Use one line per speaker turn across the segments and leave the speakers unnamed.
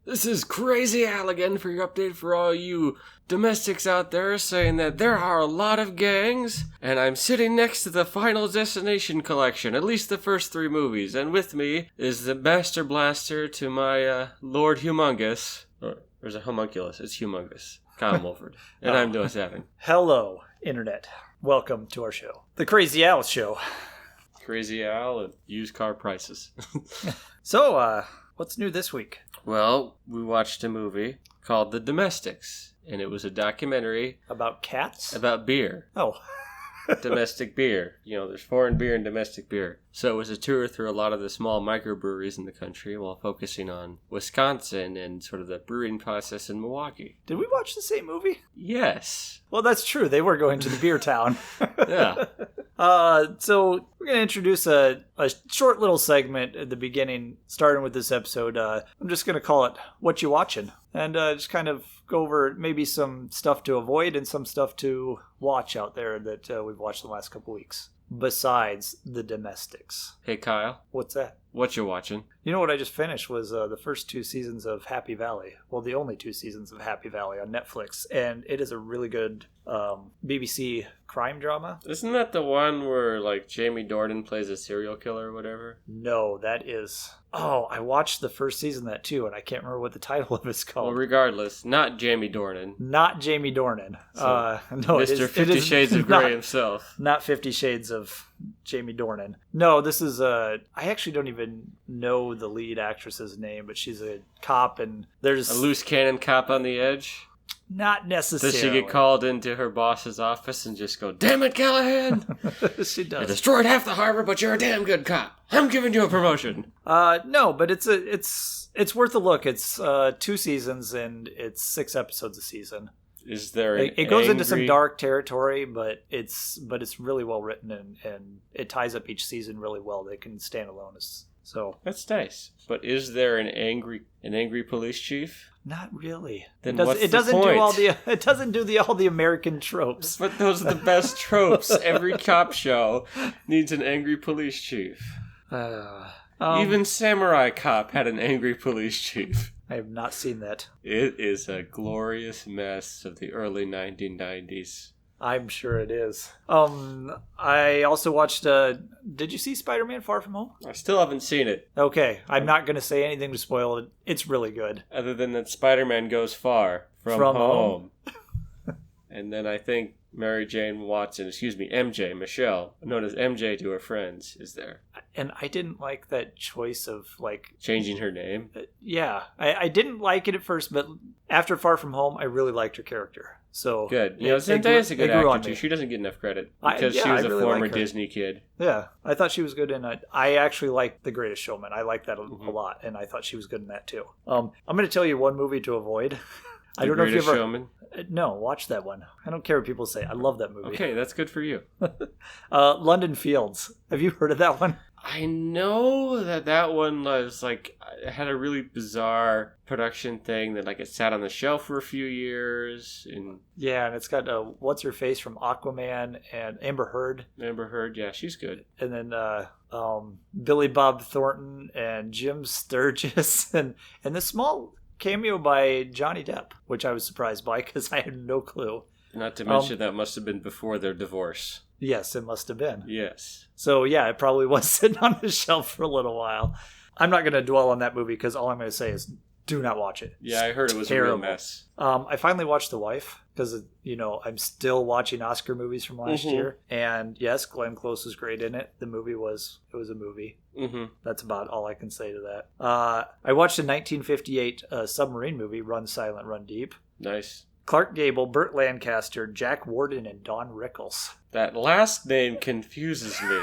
This is Crazy Al again for your update for all you domestics out there saying that there are a lot of gangs, and I'm sitting next to the Final Destination collection, at least the first 3 movies, and with me is the Master Blaster to my Lord Humongous. Or there's a homunculus, it's Humongous. Kyle Mulford. And I'm Noah Savin.
Hello, Internet. Welcome to our show. The Crazy Al Show.
Crazy Al and used car prices.
So, what's new this week?
Well, we watched a movie called The Domestics, and it was a documentary
About cats?
about beer.
Oh.
Domestic beer. You know, there's foreign beer and domestic beer. So it was a tour through a lot of the small microbreweries in the country while focusing on Wisconsin and sort of the brewing process in Milwaukee.
Did we watch the same movie?
Yes.
Well, that's true. They were going to the beer town.
Yeah.
So we're going to introduce a short little segment at the beginning, starting with this episode. I'm just going to call it What You Watching? And just kind of go over maybe some stuff to avoid and some stuff to watch out there that we've watched the last couple weeks. Besides The Domestics.
Hey, Kyle.
What's that?
What you watching?
You know what I just finished was the first 2 seasons of Happy Valley. Well, the only 2 seasons of Happy Valley on Netflix. And it is a really good BBC crime drama.
Isn't that the one where, like, Jamie Dornan plays a serial killer or whatever?
No, that is... Oh, I watched the first season of that too, and I can't remember what the title of it's called.
Well, regardless, not Jamie Dornan.
Not Jamie Dornan.
So,
no,
Mr. 50 Shades of Grey himself.
Not 50 Shades of Jamie Dornan. No, this is I actually don't even know the lead actress's name, but she's a cop, and there's...
A loose cannon cop on the edge?
Not necessarily.
Does she get called into her boss's office and just go, "Damn it, Callahan!
She does.
I destroyed half the harbor, but you're a damn good cop. I'm giving you a promotion."
No, but it's worth a look. It's 2 seasons and it's 6 episodes a season.
Is there
it goes into some dark territory, but it's really well written and it ties up each season really well. They can stand alone so.
That's nice. But is there an angry police chief?
Not really.
Then
it doesn't do all the American tropes.
But those are the best tropes. Every cop show needs an angry police chief. Even Samurai Cop had an angry police chief.
I have not seen that.
It is a glorious mess of the early 1990s.
I'm sure it is. I also watched, did you see Spider-Man Far From Home?
I still haven't seen it.
Okay, I'm not going to say anything to spoil it. It's really good.
Other than that Spider-Man goes far from home. And then I think MJ, Michelle, known as MJ to her friends, is there.
And I didn't like that choice of, like...
Changing her name?
Yeah. I didn't like it at first, but after Far From Home, I really liked her character. So
good. You know, Zendaya's a good actor, too. She doesn't get enough credit because she was a former Disney kid.
Yeah. I thought she was good in it. I actually liked The Greatest Showman. I liked that a lot, and I thought she was good in that, too. I'm going to tell you one movie to avoid. I don't know if you ever...
Showman?
No, watch that one. I don't care what people say. I love that movie.
Okay, that's good for you.
London Fields. Have you heard of that one?
I know that one was like had a really bizarre production thing that like it sat on the shelf for a few years. And
yeah, and it's got what's her face from Aquaman and Amber Heard.
Amber Heard, yeah, she's good.
And then Billy Bob Thornton and Jim Sturgis and the small cameo by Johnny Depp, which I was surprised by because I had no clue.
Not to mention that must have been before their divorce.
Yes, it must have been.
Yes.
So yeah, it probably was sitting on the shelf for a little while. I'm not going to dwell on that movie because all I'm going to say is do not watch it.
Yeah, I heard it was
terrible.
A real mess.
I finally watched The Wife because, I'm still watching Oscar movies from last year. And yes, Glenn Close was great in it. The movie was a movie. Mm-hmm. That's about all I can say to that. I watched a 1958 submarine movie, Run Silent, Run Deep.
Nice.
Clark Gable, Burt Lancaster, Jack Warden, and Don Rickles.
That last name confuses me.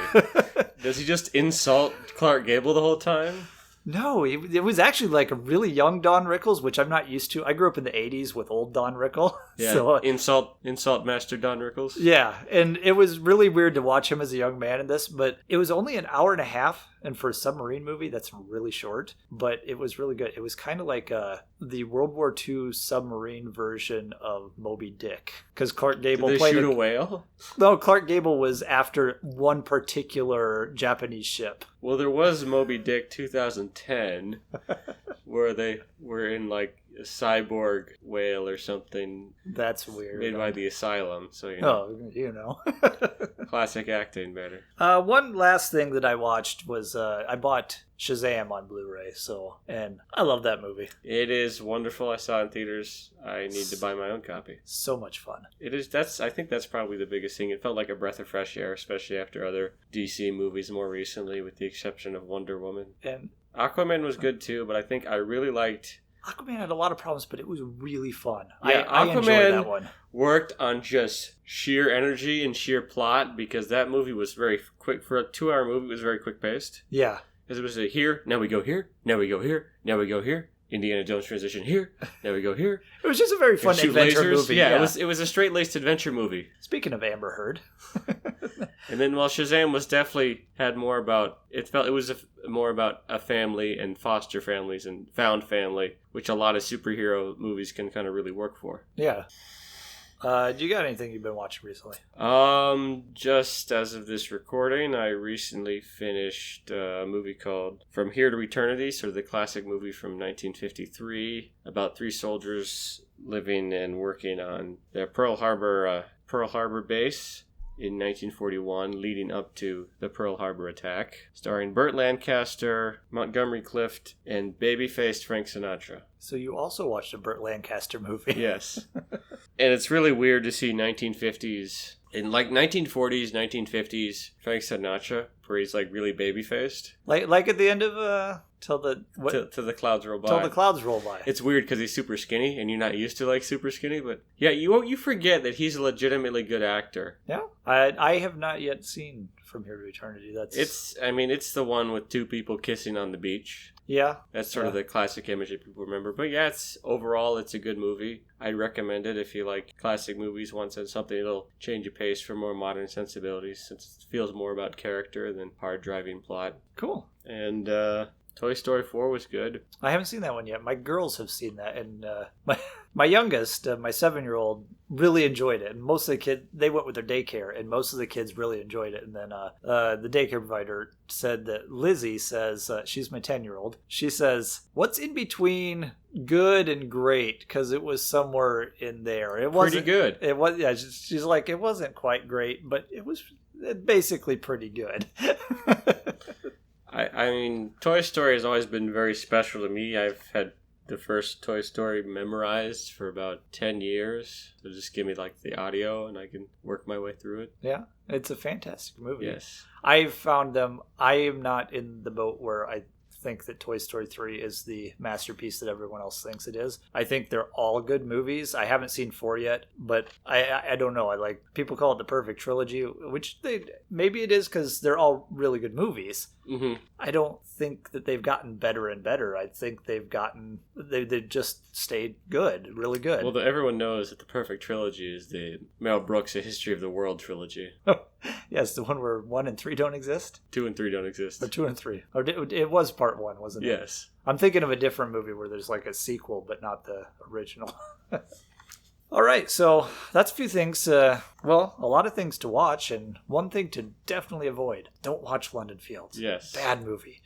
Does he just insult Clark Gable the whole time?
No, it was actually like a really young Don Rickles, which I'm not used to. I grew up in the 80s with old Don Rickles.
Yeah,
so,
insult master Don Rickles.
Yeah, and it was really weird to watch him as a young man in this, but it was only an hour and a half, and for a submarine movie, that's really short, but it was really good. It was kind of like the World War II submarine version of Moby Dick, because Clark Gable
played... Did they shoot a whale?
No, Clark Gable was after one particular Japanese ship.
Well, there was Moby Dick 2010, where they were in like a cyborg whale or something.
That's weird.
Made by the Asylum. So classic acting better.
One last thing that I watched was I bought Shazam on Blu-ray, and I love that movie.
It is wonderful. I saw it in theaters. I need to buy my own copy.
So much fun.
It is. I think that's probably the biggest thing. It felt like a breath of fresh air, especially after other DC movies more recently, with the exception of Wonder Woman.
And
Aquaman was good too, but I think I really liked...
Aquaman had a lot of problems, but it was really fun.
Yeah,
I enjoyed that one.
Worked on just sheer energy and sheer plot because that movie was very quick. For a 2-hour movie, it was very quick-paced.
Yeah.
Because it was here, now we go here, now we go here, now we go here. Indiana Jones transition here, now we go here.
It was just a very fun adventure movie.
Yeah, it was a straight-laced adventure movie.
Speaking of Amber Heard.
And then while Shazam was definitely had more about, more about a family and foster families and found family, which a lot of superhero movies can kind of really work for.
Yeah. Do you got anything you've been watching recently?
Just as of this recording, I recently finished a movie called From Here to Eternity, sort of the classic movie from 1953 about 3 soldiers living and working on their Pearl Harbor base in 1941, leading up to the Pearl Harbor attack, starring Burt Lancaster, Montgomery Clift, and baby-faced Frank Sinatra.
So you also watched a Burt Lancaster movie.
Yes. And it's really weird to see 1950s, in like 1940s, 1950s, Frank Sinatra, where he's like really baby-faced.
Like at the end of Till the
Clouds Roll By.
Till the Clouds Roll By.
It's weird because he's super skinny, and you're not used to like super skinny, but yeah, you forget that he's a legitimately good actor.
Yeah, I have not yet seen From Here to Eternity.
It's the one with 2 people kissing on the beach.
Yeah,
that's sort of the classic image that people remember. But yeah, it's a good movie. I'd recommend it if you like classic movies. Want something that'll change your pace for more modern sensibilities, since it feels more about character than hard driving plot.
Cool.
And Toy Story 4 was good.
I haven't seen that one yet. My girls have seen that, and my youngest, my 7-year-old, really enjoyed it. And most of the kids, they went with their daycare, and most of the kids really enjoyed it. And then the daycare provider said that Lizzie says, she's my 10-year-old, she says, what's in between good and great? Because it was somewhere in there. It wasn't
pretty good.
It was. Yeah, she's like, it wasn't quite great, but it was basically pretty good.
I mean, Toy Story has always been very special to me. I've had the first Toy Story memorized for about 10 years. So just give me like the audio and I can work my way through it.
Yeah, it's a fantastic movie.
Yes.
I've found them. I am not in the boat where I think that Toy Story 3 is the masterpiece that everyone else thinks it is. I think they're all good movies. I haven't seen 4 yet, but I don't know. I like, people call it the perfect trilogy, which maybe it is because they're all really good movies.
Mm-hmm.
I don't think that they've gotten better and better. I think they just stayed good, really good.
Well, everyone knows that the perfect trilogy is the Mel Brooks A History of the World trilogy.
Yes, the one where 1 and 3 don't exist?
2 and 3 don't exist.
Or 2 and 3. Or it was part 1, wasn't it?
Yes.
I'm thinking of a different movie where there's like a sequel, but not the original. All right, so that's a few things. A lot of things to watch, and one thing to definitely avoid. Don't watch London Fields.
Yes.
Bad movie.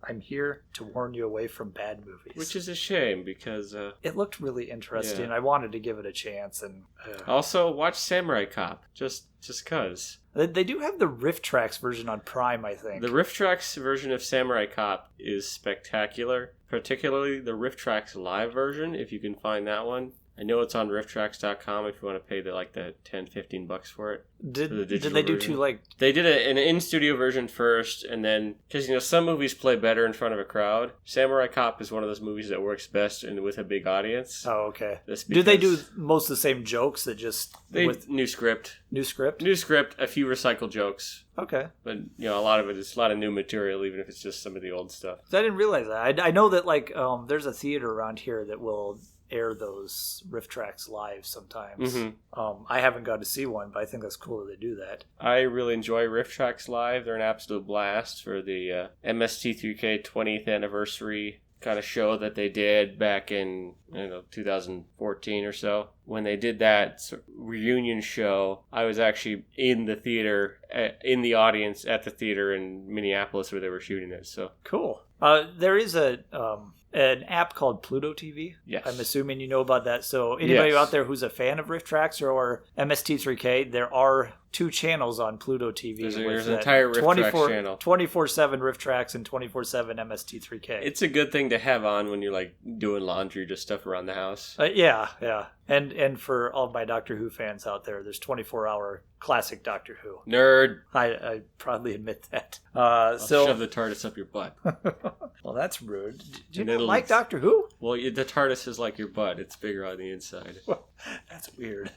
I'm here to warn you away from bad movies.
Which is a shame, because...
it looked really interesting.
Yeah.
I wanted to give it a chance. And
also, watch Samurai Cop, just cause.
They do have the Riff Tracks version on Prime, I think.
The Riff Tracks version of Samurai Cop is spectacular, particularly the Riff Tracks live version, if you can find that one. I know it's on rifftracks.com if you want to pay the $10-15 for it.
Did they do two
They did an in-studio version first, and then because some movies play better in front of a crowd. Samurai Cop is one of those movies that works best with a big audience.
Oh, okay. Do they do most of the same jokes that just
new script?
New script,
a few recycled jokes.
Okay.
But a lot of it is a lot of new material, even if it's just some of the old stuff.
I didn't realize that. I know that there's a theater around here that will air those Riff Tracks live sometimes.
Mm-hmm.
I haven't got to see one, but I think that's cool that they do that.
I really enjoy Riff Tracks live. They're an absolute blast for the MST3K 20th anniversary kind of show that they did back in 2014 or so. When they did that reunion show, I was actually in the theater, in the audience at the theater in Minneapolis where they were shooting it. So
cool. There is an app called Pluto TV.
Yes.
I'm assuming you know about that. So anybody out there who's a fan of Riff Tracks or MST3K, there are 2 channels on Pluto TV.
There's an entire Riff Tracks channel.
24/7 Riff Tracks and 24/7 MST3K.
It's a good thing to have on when you're like doing laundry, just stuff around the house.
Yeah. And for all my Doctor Who fans out there, there's 24-hour classic Doctor Who.
Nerd.
I proudly admit that.
I'll shove the TARDIS up your butt.
Well, that's rude. Do you not like Doctor Who?
Well, the TARDIS is like your butt. It's bigger on the inside.
That's weird.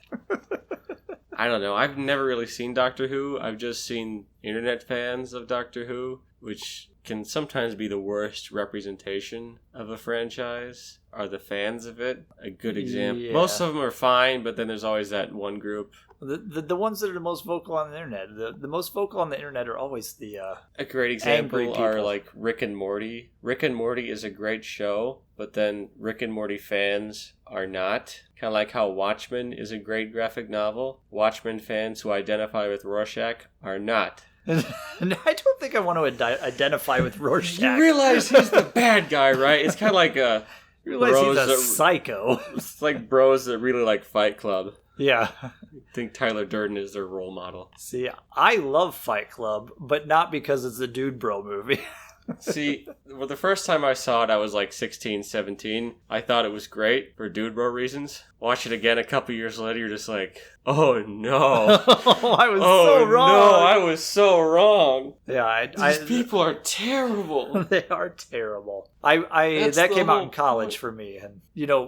I don't know. I've never really seen Doctor Who. I've just seen internet fans of Doctor Who, which can sometimes be the worst representation of a franchise. Are the fans of it a good example?
Yeah.
Most of them are fine, but then there's always that one group.
The ones that are the most vocal on the internet. The most vocal on the internet are always the
a great example are like Rick and Morty. Rick and Morty is a great show, but then Rick and Morty fans are not. Kind of like how Watchmen is a great graphic novel. Watchmen fans who identify with Rorschach are not.
I don't think I want to identify with Rorschach.
You realize he's the bad guy, right? It's kind of like a...
You realize he's a psycho.
It's like bros that really like Fight Club.
Yeah.
I think Tyler Durden is their role model.
See, I love Fight Club, but not because it's a dude bro movie.
See, well, the first time I saw it, I was like 16, 17. I thought it was great for dude bro reasons. Watch it again a couple years later, you're just like, oh no.
I was so wrong.
No, I was so wrong.
Yeah,
These people are terrible.
They are terrible. That came out in college for me, and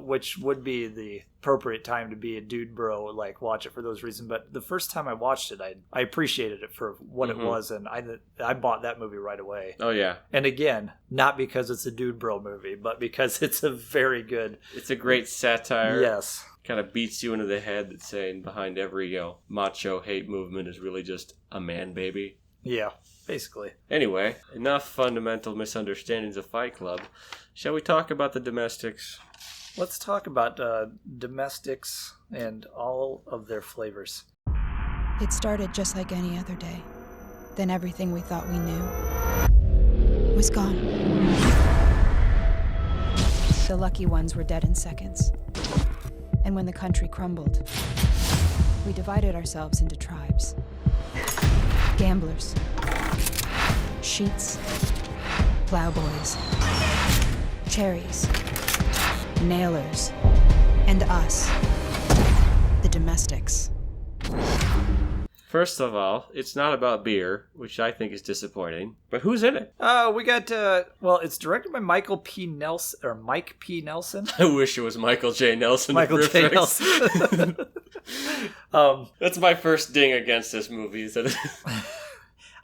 which would be the appropriate time to be a dude bro, like watch it for those reasons. But the first time I watched it, I appreciated it for what it was, and I bought that movie right away.
Oh yeah.
And again, not because it's a dude bro movie, but because it's a very good.
It's a great satire.
Yes.
Kind of beats you into the head that's saying behind every macho hate movement is really just a man baby.
Yeah, basically.
Anyway, enough fundamental misunderstandings of Fight Club. Shall we talk about the domestics?
Let's talk about domestics and all of their flavors.
It started just like any other day. Then everything we thought we knew was gone. The lucky ones were dead in seconds. And when the country crumbled, we divided ourselves into tribes. Gamblers, sheets, plowboys, cherries, nailers, and us, the domestics.
First of all, it's not about beer, which I think is disappointing. But who's in it?
We got, it's directed by Mike P. Nelson.
I wish it was Michael J. Nelson.
Michael J. Nelson.
That's my first ding against this movie.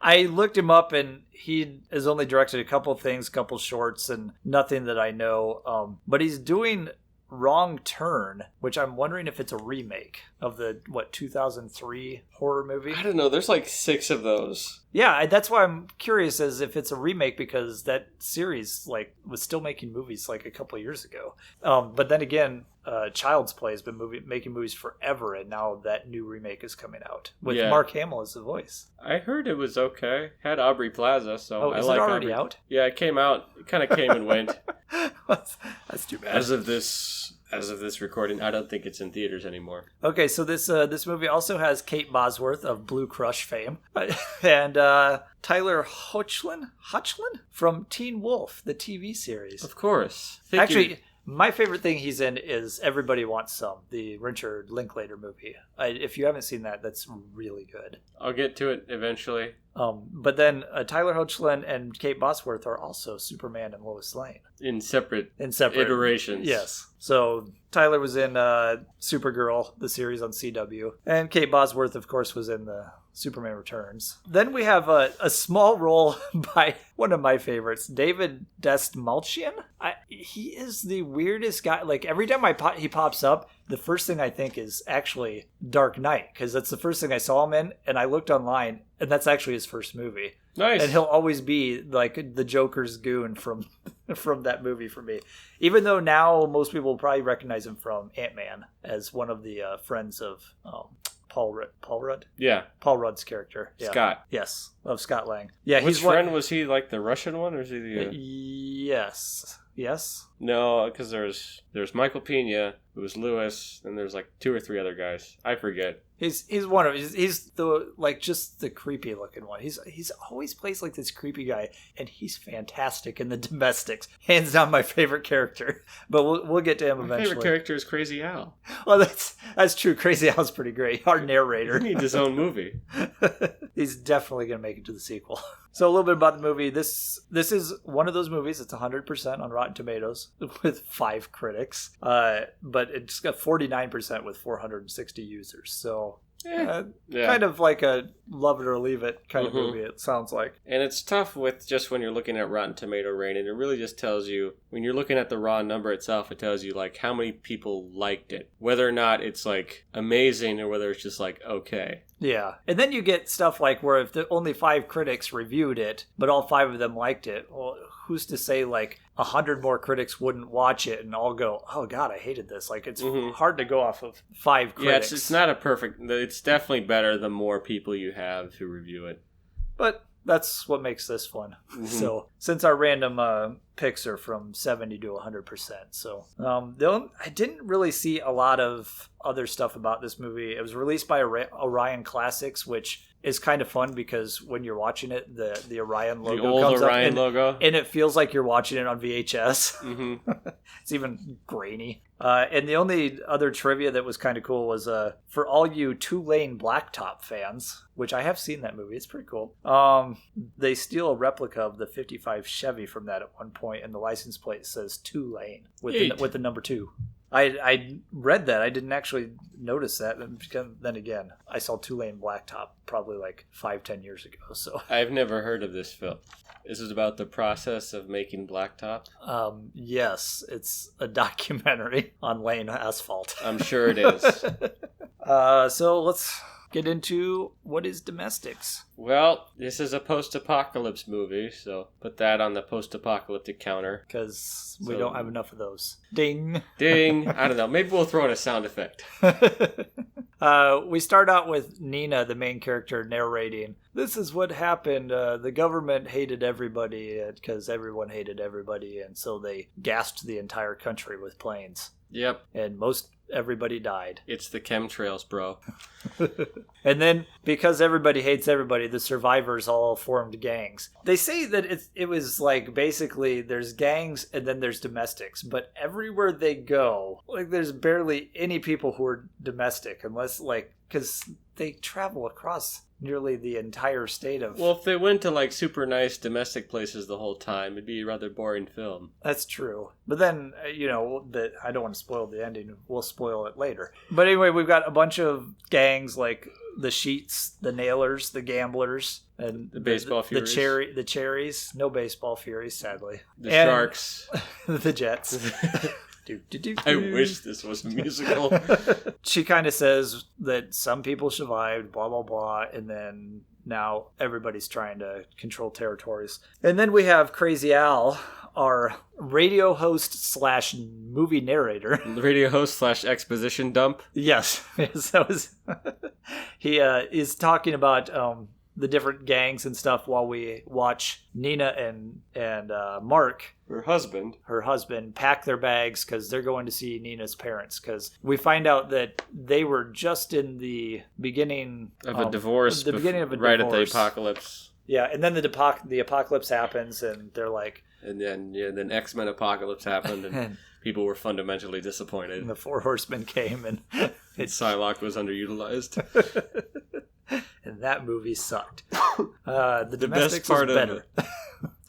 I looked him up, and he has only directed a couple things, couple shorts, and nothing that I know. But he's doing Wrong Turn, which I'm wondering if it's a remake of the 2003 horror movie.
I don't know. There's like 6 of those.
Yeah, that's why I'm curious as if it's a remake, because that series was still making movies a couple of years ago. But then again, Child's Play has been making movies forever, and now that new remake is coming out with Mark Hamill as the voice. I
heard it was okay. Had Aubrey Plaza, so I
is
like
it already
Aubrey.
out?
Yeah, it came out. It kind of came and went.
That's too bad.
As of this recording, I don't think it's in theaters anymore.
Okay, so this movie also has Kate Bosworth of Blue Crush fame, and Tyler Hoechlin from Teen Wolf, the TV series.
Of course.
Actually, my favorite thing he's in is Everybody Wants Some, the Richard Linklater movie. If you haven't seen that, that's really good.
I'll get to it eventually.
But then Tyler Hoechlin and Kate Bosworth are also Superman and Lois Lane. In separate
iterations.
Yes. So Tyler was in Supergirl, the series on CW. And Kate Bosworth, of course, was in the Superman Returns. Then we have a small role by one of my favorites, David Dastmalchian. He is the weirdest guy. Every time he pops up, the first thing I think is actually Dark Knight, because that's the first thing I saw him in, and I looked online, and that's actually his first movie.
Nice.
And he'll always be the Joker's goon from that movie for me. Even though now most people will probably recognize him from Ant-Man as one of the friends of Paul Rudd?
Yeah.
Paul Rudd's character. Yeah.
Scott.
Yes. of Scott Lang. Yeah,
Which friend was he? Like the Russian one, or is he the?
Yes.
No, because there's Michael Pena, who was Lewis, and there's like 2 or 3 other guys. I forget.
He's one of he's the like just the creepy looking one. He's always plays like this creepy guy, and he's fantastic in The Domestics. Hands down, my favorite character. But we'll get to him eventually.
My favorite character is Crazy Al.
Well, that's true. Crazy Al's pretty great. Our narrator.
He needs his own movie.
He's definitely gonna make it to the sequel. So a little bit about the movie. This is one of those movies. It's 100% on Rotten Tomatoes with 5 critics, but it's got 49% with 460 users. So kind of like a love it or leave it kind of movie, it sounds like.
And it's tough with just when you're looking at Rotten Tomato rating. It really just tells you, when you're looking at the raw number itself, it tells you like how many people liked it. Whether or not it's like amazing or whether it's just like okay.
Yeah. And then you get stuff like where if only 5 critics reviewed it, but all 5 of them liked it, well, who's to say like 100 more critics wouldn't watch it and all go, oh God, I hated this. Like it's hard to go off of 5 critics.
Yeah, it's not a perfect, it's definitely better the more people you have who review it.
But that's what makes this fun. So since our random picks are from 70 to 100%. So I didn't really see a lot of other stuff about this movie. It was released by Orion Classics, which is kind of fun because when you're watching it, the Orion logo
the old
comes
Orion
up
logo,
and it feels like you're watching it on VHS. It's even grainy. And the only other trivia that was kind of cool was for all you 2-lane blacktop fans, which I have seen that movie. It's pretty cool. They steal a replica of the 55 Chevy from that at one point, and the license plate says 2-lane with the number 2. I read that. I didn't actually notice that. And then again, I saw 2-lane blacktop probably like 5-10 years ago. So
I've never heard of this film. Is it about the process of making blacktop?
Yes, it's a documentary on Lane asphalt.
I'm sure it is.
So let's get into what is Domestics.
Well, this is a post-apocalypse movie, so put that on the post-apocalyptic counter.
Because we don't have enough of those. Ding.
Ding. I don't know. Maybe we'll throw in a sound effect.
We start out with Nina, the main character, narrating. This is what happened. The government hated everybody because everyone hated everybody, and so they gassed the entire country with planes.
Yep.
And everybody died.
It's the chemtrails, bro.
And then, because everybody hates everybody, the survivors all formed gangs. They say that it was like, basically, there's gangs and then there's domestics. But everywhere they go, like, there's barely any people who are domestic, unless, like, because they travel across nearly the entire state of...
Well, if they went to, like, super nice domestic places the whole time, it'd be a rather boring film.
That's true. But then, I don't want to spoil the ending. We'll spoil it later. But anyway, we've got a bunch of gangs, like the Sheets, the Nailers, the Gamblers, and
the Baseball Furies.
The Cherries. No Baseball Furies, sadly.
The Sharks.
The Jets.
I wish this was a musical.
She kind of says that some people survived, blah, blah, blah, and then now everybody's trying to control territories. And then we have Crazy Al, our radio host / movie narrator.
Radio host / exposition dump.
Yes, that was... He is talking about... the different gangs and stuff while we watch Nina and Mark, her husband, pack their bags because they're going to see Nina's parents. Because we find out that they were just in the beginning
of a divorce.
The beginning of a
right
divorce.
At the apocalypse.
Yeah, and then the apocalypse happens, and they're like...
And then X-Men apocalypse happened, and people were fundamentally disappointed.
And the 4 Horsemen came, and...
Psylocke was underutilized.
And that movie sucked. The Domestics was better.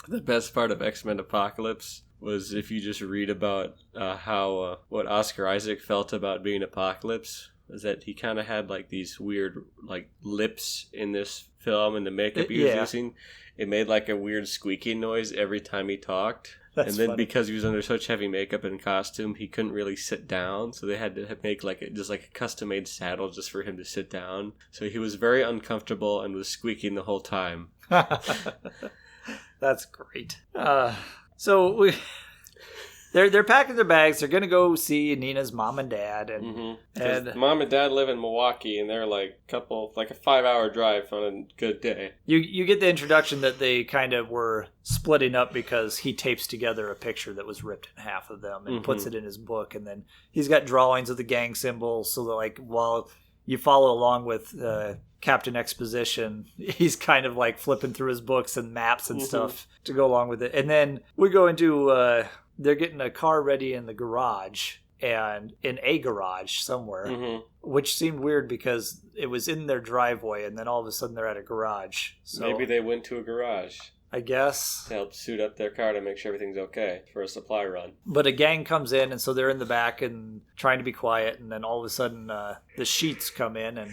The best part of X-Men Apocalypse was if you just read about what Oscar Isaac felt about being Apocalypse, was that he kind of had like these weird like lips in this film, and the makeup he was using, it made like a weird squeaking noise every time he talked. That's and then funny. Because he was under such heavy makeup and costume, he couldn't really sit down. So they had to make just a custom-made saddle just for him to sit down. So he was very uncomfortable and was squeaking the whole time.
That's great. So they're packing their bags. They're gonna go see Nina's mom and dad, and
mom and dad live in Milwaukee, and they're like a 5-hour drive on a good day.
You get the introduction that they kind of were splitting up because he tapes together a picture that was ripped in half of them and puts it in his book, and then he's got drawings of the gang symbols, so that like while you follow along with Captain Exposition, he's kind of like flipping through his books and maps and stuff to go along with it. And then we go into they're getting a car ready in the garage, and in a garage somewhere, which seemed weird because it was in their driveway, and then all of a sudden they're at a garage. So
maybe they went to a garage,
I guess,
to help suit up their car to make sure everything's okay for a supply run.
But a gang comes in, and so they're in the back and trying to be quiet, and then all of a sudden the sheets come in and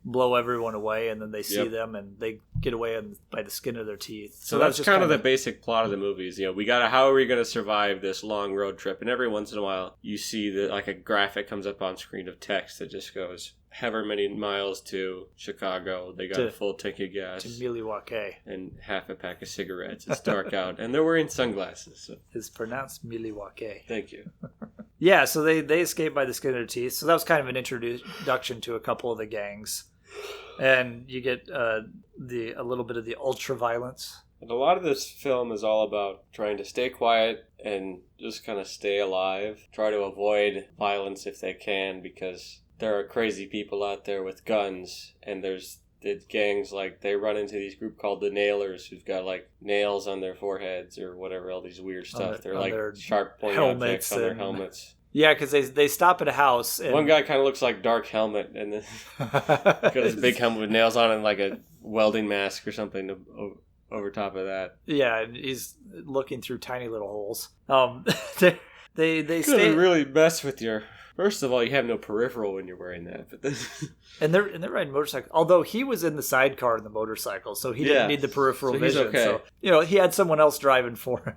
blow everyone away, and then they see them and they get away by the skin of their teeth.
So that's just kind of the basic plot of the movies. You know, how are we going to survive this long road trip? And every once in a while you see that like a graphic comes up on screen of text that just goes however many miles to Chicago. They got a full tank of gas
to Milwaukee
and half a pack of cigarettes. It's dark out and they're wearing sunglasses. So.
It's pronounced Milwaukee.
Thank you.
Yeah, so they escape by the skin of their teeth. So that was kind of an introduction to a couple of the gangs. And you get a little bit of the ultra violence.
And a lot of this film is all about trying to stay quiet and just kind of stay alive. Try to avoid violence if they can, because there are crazy people out there with guns. And there's the gangs, like, they run into these group called the Nailers, who've got, like, nails on their foreheads or whatever, all these weird stuff. They're like sharp pointy objects on their helmets.
Yeah, because they stop at a house. And
one guy kind of looks like Dark Helmet, and then got his big helmet with nails on it and like a welding mask or something over top of that.
Yeah, and he's looking through tiny little holes. They
stay really mess with your. First of all, you have no peripheral when you're wearing that, but
and they're riding motorcycles. Although he was in the sidecar in the motorcycle, so he didn't need the peripheral vision.
Okay.
So he had someone else driving for him.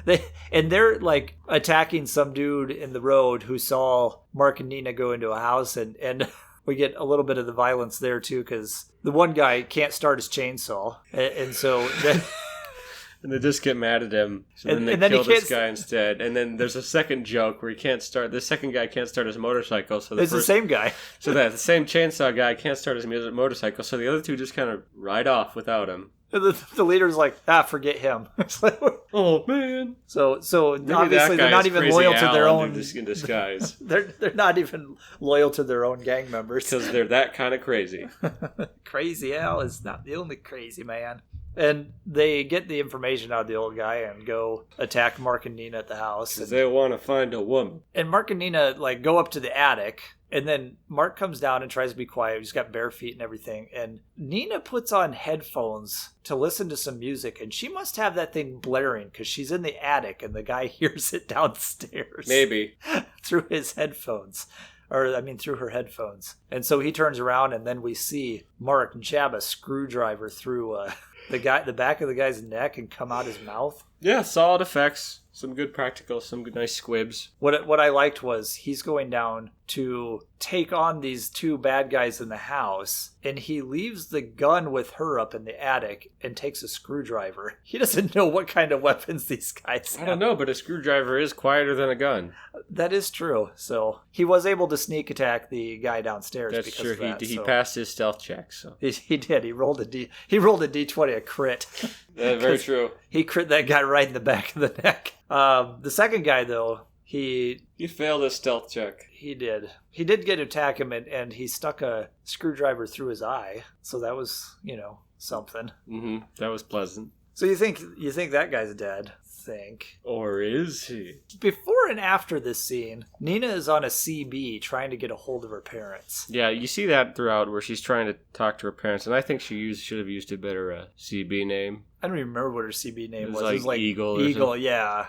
They're like attacking some dude in the road who saw Mark and Nina go into a house, and we get a little bit of the violence there too, because the one guy can't start his chainsaw, and so
and they just get mad at him, so then they kill this guy instead. And then there's a second joke where the second guy can't start his motorcycle, so
the same guy,
so that the same chainsaw guy can't start his motorcycle, so the other two just kind of ride off without him.
The leader's like, forget him.
Oh man!
So obviously they're not even loyal to their own.
In disguise.
they're not even loyal to their own gang members
because they're that kind of crazy.
Crazy Al is not the only crazy man. And they get the information out of the old guy and go attack Mark and Nina at the house.
Because they want to find a woman.
And Mark and Nina go up to the attic. And then Mark comes down and tries to be quiet. He's got bare feet and everything. And Nina puts on headphones to listen to some music. And she must have that thing blaring because she's in the attic and the guy hears it downstairs.
Maybe.
Through his headphones. Through her headphones. And so he turns around and then we see Mark jab a screwdriver through the back of the guy's neck and come out his mouth.
Yeah, solid effects. Some good practical, some good nice squibs.
What I liked was he's going down to take on these two bad guys in the house, and he leaves the gun with her up in the attic and takes a screwdriver. He doesn't know what kind of weapons these guys have.
I don't know, but a screwdriver is quieter than a gun.
That is true. So he was able to sneak attack the guy downstairs.
That's
because
true.
Of that,
he passed his stealth check. So
he did. He rolled a D20, a crit.
Very true.
He crit that guy right in the back of the neck. The second guy, though, he
failed his stealth check.
He did. He did get to attack him, and he stuck a screwdriver through his eye. So that was, something.
Mm-hmm. That was pleasant.
So you think that guy's dead?
Or is he?
Before and after this scene, Nina is on a CB trying to get a hold of her parents.
Yeah, you see that throughout where she's trying to talk to her parents, and I think she should have used a better CB name.
I don't even remember what her CB name was.
It was like Eagle.
Eagle, yeah.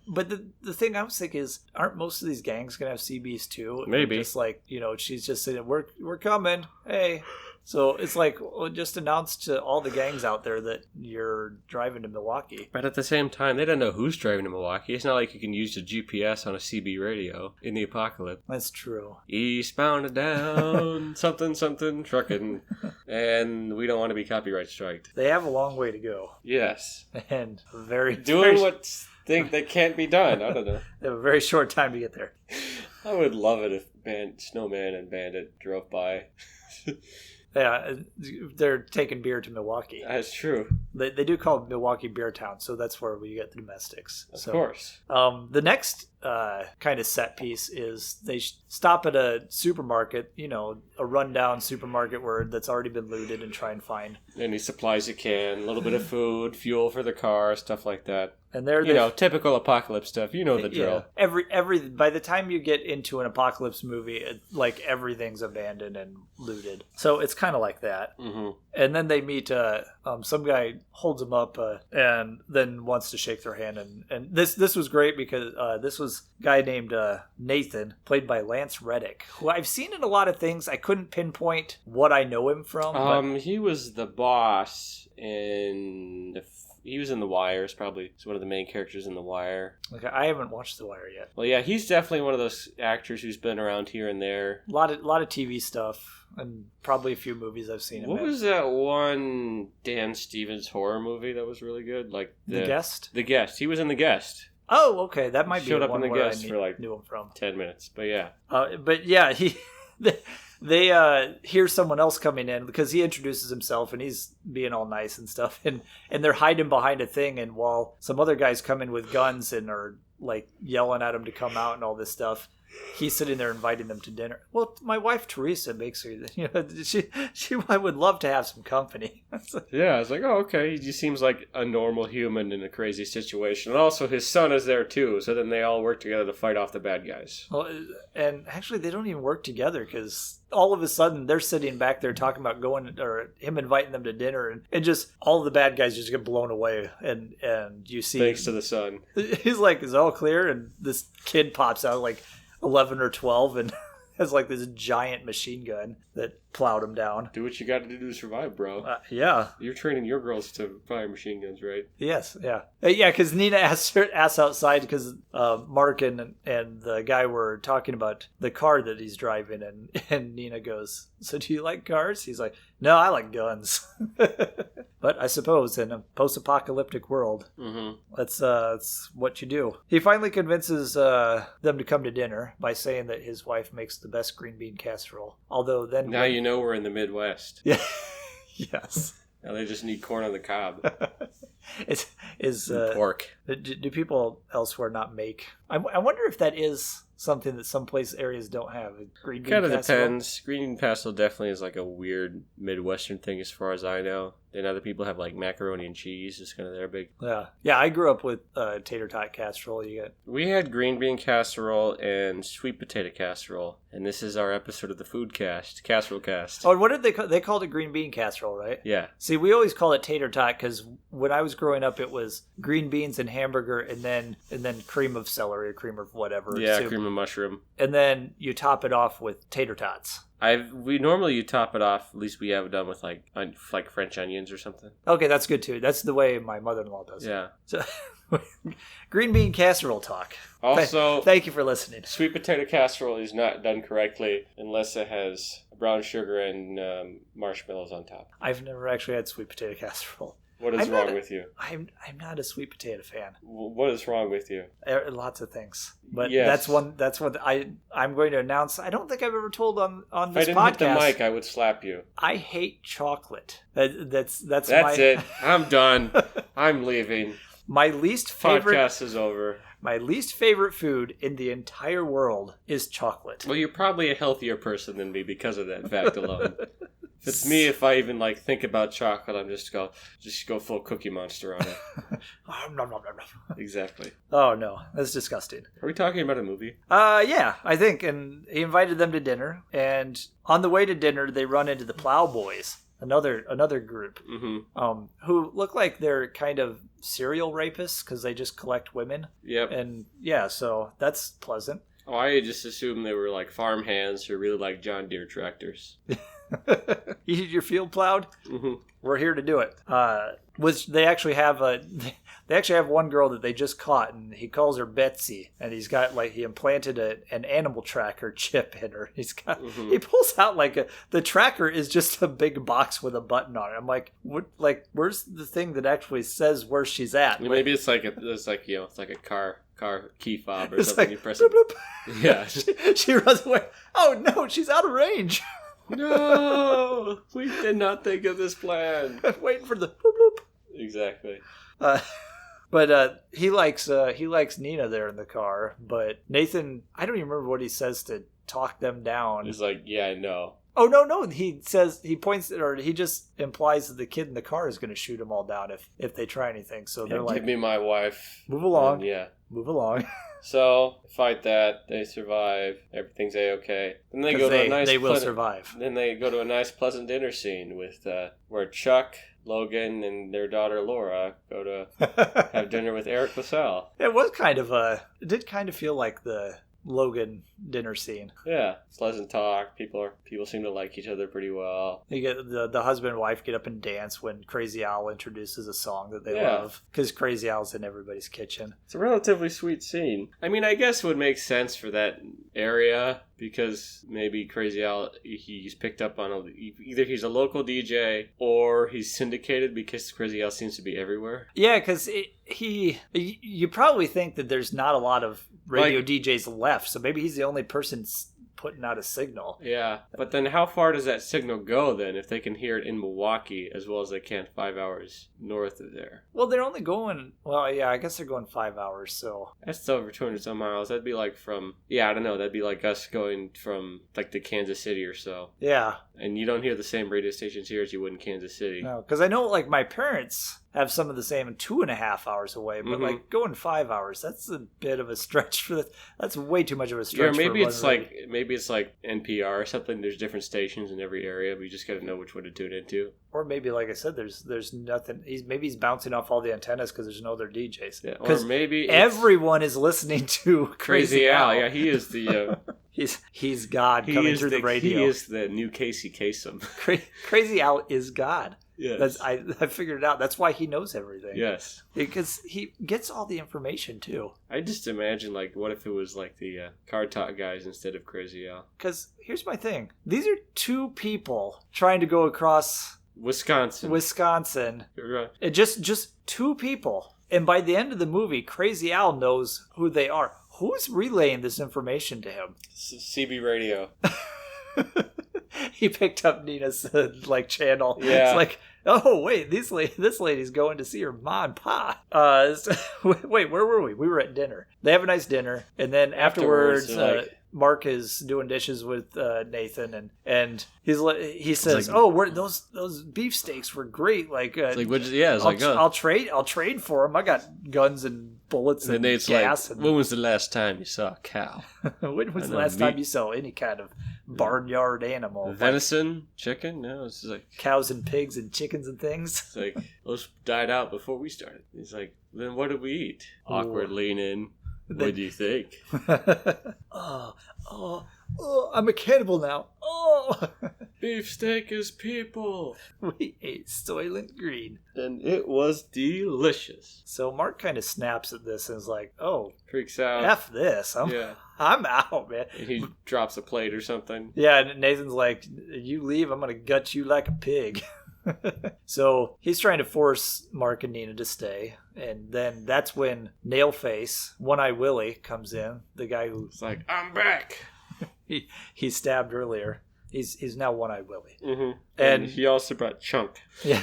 But the thing I was thinking is, aren't most of these gangs gonna have CBs too?
Maybe.
Just like she's just saying, "We're coming, hey." So it's like, just announce to all the gangs out there that you're driving to Milwaukee.
But at the same time, they don't know who's driving to Milwaukee. It's not like you can use the GPS on a CB radio in the apocalypse.
That's true.
Eastbound and down, something, trucking. And we don't want to be copyright striked.
They have a long way to go.
Yes.
And very...
Doing what think that can't be done. I don't know.
They have a very short time to get there.
I would love it if Snowman and Bandit drove by.
Yeah, they're taking beer to Milwaukee.
That's true.
They do call it Milwaukee Beer Town, so that's where we get the domestics.
Of course.
The next kind of set piece is they stop at a supermarket, a rundown supermarket that's already been looted, and try and find
any supplies you can, a little bit of food, fuel for the car, stuff like that.
And they're
typical apocalypse stuff. You know the drill.
Yeah. By the time you get into an apocalypse movie, everything's abandoned and looted. So it's kind of like that.
Mm-hmm.
And then they meet some guy holds them up and then wants to shake their hand. And this was great because this was a guy named Nathan, played by Lance Reddick, who I've seen in a lot of things. I couldn't pinpoint what I know him from.
He was the boss in he was in The Wire. He's one of the main characters in The Wire.
Okay, I haven't watched The Wire yet.
Well, yeah, he's definitely one of those actors who's been around here and there.
A lot of TV stuff, and probably a few movies I've seen him in.
What was that one Dan Stevens horror movie that was really good? Like
The Guest?
The Guest. He was in The Guest.
Oh, okay. That might be
Showed up
one
in The
where
Guest
I
for
knew him from.
10 minutes, but yeah.
But yeah, they hear someone else coming in because he introduces himself and he's being all nice and stuff, and they're hiding behind a thing, and while some other guys come in with guns and are like yelling at him to come out and all this stuff, he's sitting there inviting them to dinner. Well, my wife Teresa makes her, I would love to have some company.
Yeah, I was like, oh, okay. He just seems like a normal human in a crazy situation. And also his son is there too, so then they all work together to fight off the bad guys.
Well, and actually they don't even work together because all of a sudden they're sitting back there talking about him inviting them to dinner, and just all the bad guys just get blown away, and you see,
thanks to the son.
He's like, is it all clear? And this kid pops out like 11 or 12 and has like this giant machine gun that plowed him down.
Do what you got to do to survive, bro.
Yeah.
You're training your girls to fire machine guns, right?
Yes, yeah. Yeah, because Nina asks outside because Mark and the guy were talking about the car that he's driving, and Nina goes, so do you like cars? He's like, no, I like guns. But I suppose in a post-apocalyptic world, that's what you do. He finally convinces them to come to dinner by saying that his wife makes the best green bean casserole. Although then...
Now you know we're in the Midwest.
Yeah. Yes.
Now they just need corn on the cob.
Pork. Do people elsewhere not make... I wonder if that is something that some areas don't have. Green bean
casserole. Kind of
casserole?
depends. Green bean casserole definitely is like a weird Midwestern thing as far as I know. Then other people have like macaroni and cheese. It's kind of their big...
Yeah, I grew up with tater tot casserole.
We had green bean casserole and sweet potato casserole. And this is our episode of the Food Cast, Casserole Cast.
Oh, and what did they call? They called it green bean casserole, right?
Yeah.
See, we always call it tater tot because when I was growing up, it was green beans and hamburger, and then cream of celery or cream of whatever.
Yeah,
soup.
cream of mushroom.
And then you top it off with tater tots.
You top it off. At least we have it done with like French onions or something.
Okay, that's good too. That's the way my mother-in-law does it.
Yeah.
So, green bean casserole talk.
Also,
thank you for listening.
Sweet potato casserole is not done correctly unless it has brown sugar and marshmallows on top.
I've never actually had sweet potato casserole.
What is wrong with you?
I'm not a sweet potato fan.
What is wrong with you?
Lots of things, but
yes.
That's what I'm going to announce. I don't think I've ever told on this podcast.
If I didn't hit the mic, I would slap you.
I hate chocolate. That's
it. I'm done. I'm leaving.
My least favorite
podcast is over.
My least favorite food in the entire world is chocolate.
Well, you're probably a healthier person than me because of that fact alone. If it's me, if I even think about chocolate, I'm just go full Cookie Monster on it. Exactly.
Oh no, that's disgusting.
Are we talking about a movie?
Yeah, I think. And he invited them to dinner, and on the way to dinner, they run into the Plowboys, another group, who look like they're kind of serial rapists because they just collect women.
Yep.
And yeah, so that's pleasant.
Oh, I just assumed they were like farm hands who really like John Deere tractors.
You need your field plowed?
Mm-hmm.
We're here to do it. Which they actually have one girl that they just caught, and he calls her Betsy, and he's got he implanted an animal tracker chip in her. He pulls out the tracker is just a big box with a button on it. I'm like, what? Like, where's the thing that actually says where she's at?
Maybe it's like a car key fob or
it's
something.
Like,
you press
bloop, bloop.
it. Yeah.
She runs away. Oh no, she's out of range.
No, we did not think of this plan.
Waiting for the bloop bloop.
Exactly.
But he likes Nina there in the car. But Nathan, I don't even remember what he says to talk them down.
He's like, yeah, no.
Oh no! He says he just implies that the kid in the car is going to shoot them all down if they try anything. So they're like,
give me my wife.
Move along.
Yeah,
move along.
So fight that. They survive. Everything's a-okay. Then they go to a nice.
They will survive.
Then they go to a nice, pleasant dinner scene with where Chuck, Logan, and their daughter Laura go to have dinner with Eric LaSalle.
It did kind of feel like the Logan dinner scene.
Yeah, pleasant talk. People seem to like each other pretty well.
You get the husband and wife get up and dance when Crazy Owl introduces a song that they love, because Crazy Owl's in everybody's kitchen.
It's a relatively sweet scene. I mean, I guess it would make sense for that area because maybe Crazy Owl, he's picked up on either he's a local DJ or he's syndicated because Crazy Owl seems to be everywhere.
Yeah, because you probably think that there's not a lot of radio DJs left, so maybe he's the only person putting out a signal.
Yeah, but then how far does that signal go then if they can hear it in Milwaukee as well as they can 5 hours north of there?
Well, they're only going, I guess they're going 5 hours, so.
That's over 200 some miles. That'd be like I don't know, that'd be like us going from like to Kansas City or so.
Yeah.
And you don't hear the same radio stations here as you would in Kansas City.
No, because I know my parents have some of the same 2.5 hours away, but going 5 hours, that's a bit of a stretch for that. That's way too much of a stretch.
Yeah, maybe it's like NPR or something. There's different stations in every area, but you just got to know which one to tune into.
Or maybe, like I said, there's nothing. He's bouncing off all the antennas because there's no other DJs.
Yeah, or maybe
everyone is listening to Crazy Owl.
Yeah, he is the.
he's God coming through the radio.
He is the new Casey Kasem.
Crazy Owl is God.
Yes.
I figured it out. That's why he knows everything.
Yes.
Because he gets all the information, too.
I just imagine, what if it was like the Card Talk guys instead of Crazy Owl?
Because here's my thing. These are two people trying to go across Wisconsin. It just two people. And by the end of the movie, Crazy Owl knows who they are. Who's relaying this information to him?
CB Radio.
He picked up Nina's channel.
Yeah.
It's like, oh wait, this lady's going to see her ma and pa. Wait, where were we? We were at dinner. They have a nice dinner, and then afterwards Mark is doing dishes with Nathan, and he says, those beefsteaks were great. I'll trade for them. I got guns and bullets and gas.
When was the last time you saw a cow?
When was the last time you saw any kind of barnyard animal?
Venison, chicken? No, it's like
cows and pigs and chickens and things.
It's like those died out before we started. He's like, then what did we eat? Awkward lean in. What do you think?
I'm a cannibal now.
Beefsteak is people.
We ate Soylent Green.
And it was delicious.
So Mark kind of snaps at this and is like,
freaks out.
F this. I'm out, man.
And he drops a plate or something.
Yeah, and Nathan's like, you leave, I'm going to gut you like a pig. So he's trying to force Mark and Nina to stay, and then that's when Nailface, One-Eye Willie, comes in. The guy who's
like, I'm back.
he stabbed earlier. He's now One-Eye Willie.
Mm-hmm. And he also brought Chunk.
Yeah.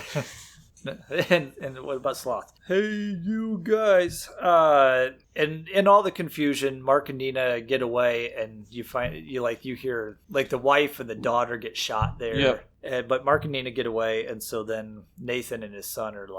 And what about Sloth? Hey, you guys. And in all the confusion, Mark and Nina get away, and you hear the wife and the daughter get shot there.
Yep.
But Mark and Nina get away, and so then Nathan and his son are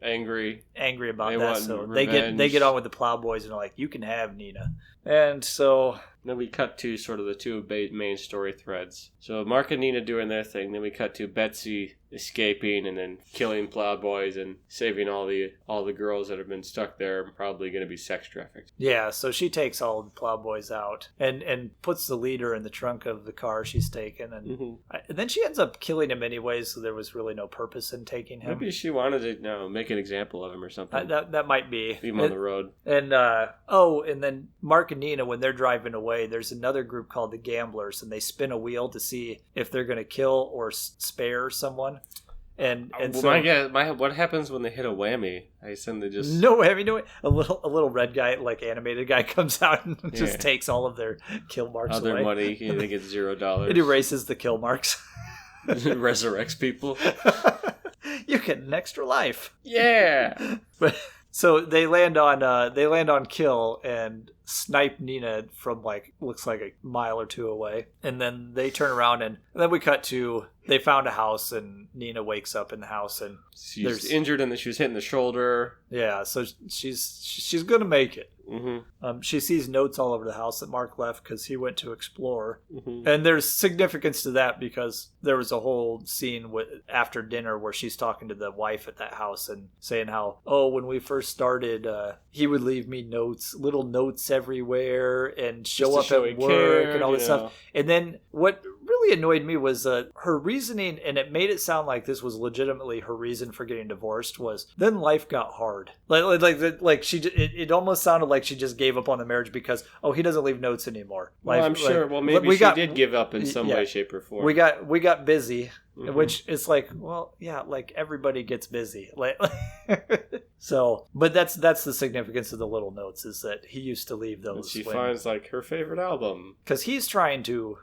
angry
about that. So
revenge.
they get on with the Plowboys and are like, you can have Nina. And so
Then we cut to sort of the two main story threads. So Mark and Nina doing their thing. Then we cut to Betsy escaping and then killing plowboys and saving all the girls that have been stuck there, probably going to be sex trafficked.
Yeah, so she takes all the plowboys out and puts the leader in the trunk of the car she's taken, and then she ends up killing him anyways. So there was really no purpose in taking him.
Maybe she wanted to make an example of him or something.
That might be.
Leave him on the road.
And and then Mark and Nina, when they're driving away, there's another group called the Gamblers, and they spin a wheel to see if they're going to kill or spare someone. And so
what happens when they hit a whammy? I assume they just
no whammy, no. A little red guy, like animated guy, comes out and just takes all of their kill marks
all
away.
their money. They get $0.
It erases the kill marks.
Resurrects people.
You get an extra life.
Yeah.
But so they land on kill and snipe Nina from looks like a mile or two away, and then they turn around and then we cut to they found a house and Nina wakes up in the house and
she's injured and she was hitting the shoulder.
Yeah, so she's gonna make it.
Mm-hmm.
She sees notes all over the house that Mark left because he went to explore, and there's significance to that because there was a whole scene after dinner where she's talking to the wife at that house and saying how when we first started, he would leave me little notes everywhere and show up at work and all this stuff. And then what really annoyed me was her reasoning, and it made it sound like this was legitimately her reason for getting divorced, was then life got hard. It almost sounded like she just gave up on the marriage because he doesn't leave notes anymore.
Well, I'm sure. Well, maybe she did give up in some way, shape, or form.
We got busy. Which is everybody gets busy. So, but that's the significance of the little notes, is that he used to leave those.
And she finds her favorite album
because he's trying to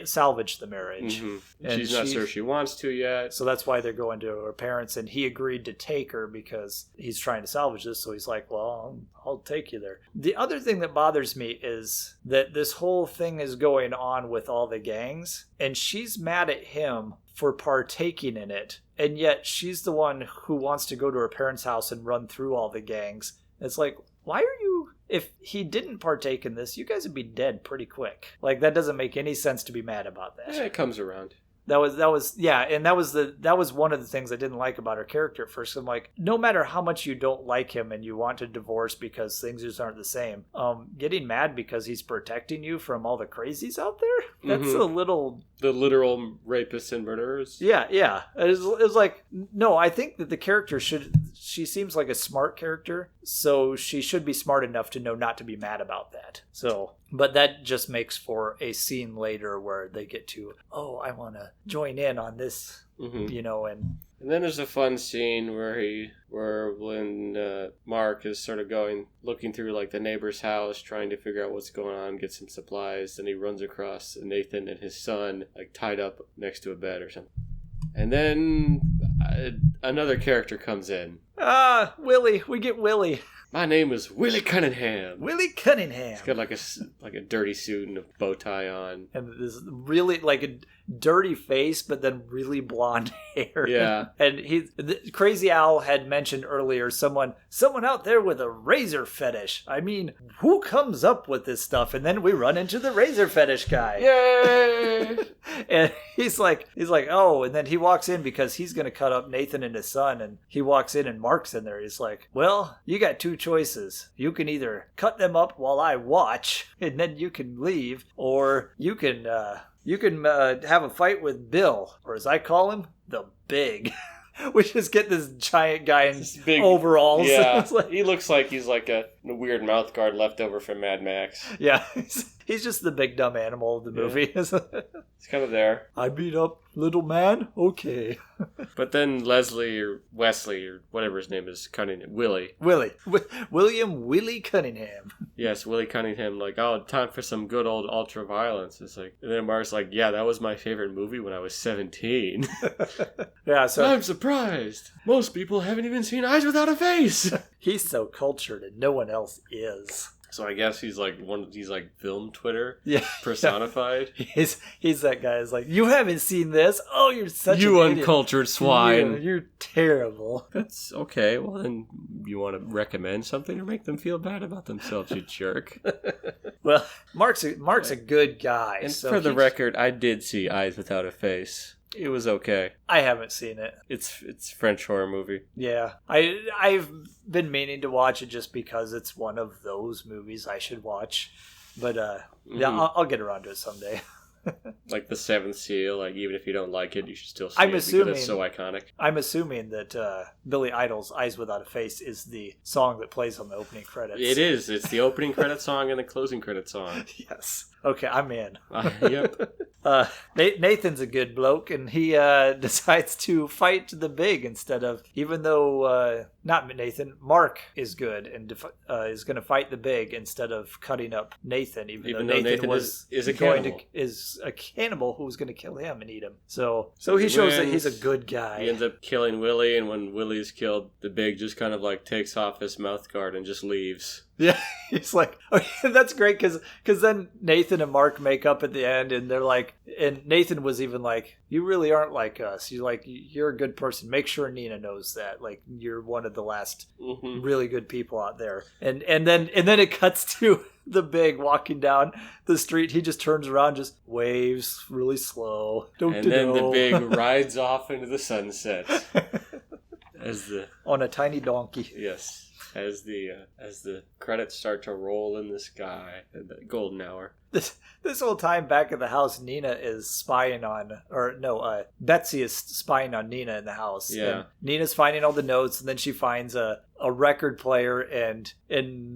salvage the marriage.
And she's not sure she wants to yet.
So that's why they're going to her parents, and he agreed to take her because he's trying to salvage this. So he's like, well, I'll take you there. The other thing that bothers me is that this whole thing is going on with all the gangs, and she's mad at him for partaking in it, and yet she's the one who wants to go to her parents' house and run through all the gangs. It's like, why are you... If he didn't partake in this, you guys would be dead pretty quick. That doesn't make any sense to be mad about that.
Yeah, it comes around.
That was and that was one of the things I didn't like about her character at first. I'm like, no matter how much you don't like him and you want to divorce because things just aren't the same, getting mad because he's protecting you from all the crazies out there, that's a little...
The literal rapists and murderers?
Yeah. It was like, no, I think that the character she seems like a smart character, so she should be smart enough to know not to be mad about that. So... But that just makes for a scene later where they get to, I want to join in on this, and
then there's a fun scene when Mark is sort of looking through the neighbor's house, trying to figure out what's going on, get some supplies, and he runs across Nathan and his son tied up next to a bed or something. And then another character comes in.
Willie. We get Willie.
My name is Willie Cunningham.
Willie Cunningham.
He's got a dirty suit and a bow tie on.
And this really a dirty face, but then really blonde hair.
Yeah.
And Crazy Al had mentioned earlier someone out there with a razor fetish. I mean, who comes up with this stuff? And then we run into the razor fetish guy.
Yay!
And he's like, and then he walks in because he's going to cut up Nathan and his son. And he walks in and Mark's in there. He's like, well, you got two choices. You can either cut them up while I watch and then you can leave, or you can have a fight with Bill, or as I call him, the Big. We just get this giant guy in big overalls.
Yeah, he looks like he's a weird mouth guard left over from Mad Max.
Yeah, he's just the big dumb animal of the movie.
It's kind of there.
I beat up little man? Okay.
But then Leslie or Wesley or whatever his name is, Willie,
William Willie Cunningham.
Yes, Willie Cunningham, time for some good old ultra violence. It's and then Mark's that was my favorite movie when I was 17.
Yeah, so
I'm surprised. Most people haven't even seen Eyes Without a Face.
He's so cultured and no one else is.
So I guess he's like film Twitter
Yeah.
personified.
He's that guy. Is like, you haven't seen this? Oh, you're such
You
an idiot.
uncultured swine.
You're terrible.
That's okay. Well, then you want to recommend something or make them feel bad about themselves, you jerk.
Well, Mark's a good guy.
And
so
for the record, I did see Eyes Without a Face. It was okay.
I haven't seen it.
It's a French horror movie.
Yeah, I've been meaning to watch it just because it's one of those movies I should watch. But yeah, I'll get around to it someday.
Like The Seventh Seal, like even if you don't like it, you should still see
I'm
it
assuming,
because it's so iconic.
I'm assuming that Billy Idol's "Eyes Without a Face" is the song that plays on the opening credits.
It is. It's the opening credit song and the closing credit song.
Yes. Okay, I'm in.
Yep.
Nathan's a good bloke, and he decides to fight the big instead of, even though not Nathan, Mark is good and is going to fight the big instead of cutting up Nathan, even though Nathan was
is a cannibal.
is a cannibal who was going to kill him and eat him. So he shows that he's a good guy.
He ends up killing Willie, and when Willie's killed, the big just kind of like takes off his mouth guard and just leaves.
Yeah, he's like, okay, that's great because then Nathan and Mark make up at the end, and they're like, and Nathan was even like, you really aren't like us. You're a good person. Make sure Nina knows that. Like, you're one of the last really good people out there. And then it cuts to the big walking down the street. He just turns around, just waves really slow.
And then the big rides off into the sunset
on a tiny donkey.
Yes. As the credits start to roll in the sky at the golden hour.
This whole time back at the house, Nina is spying on, Betsy is spying on Nina in the house.
Yeah.
And Nina's finding all the notes, and then she finds a record player, and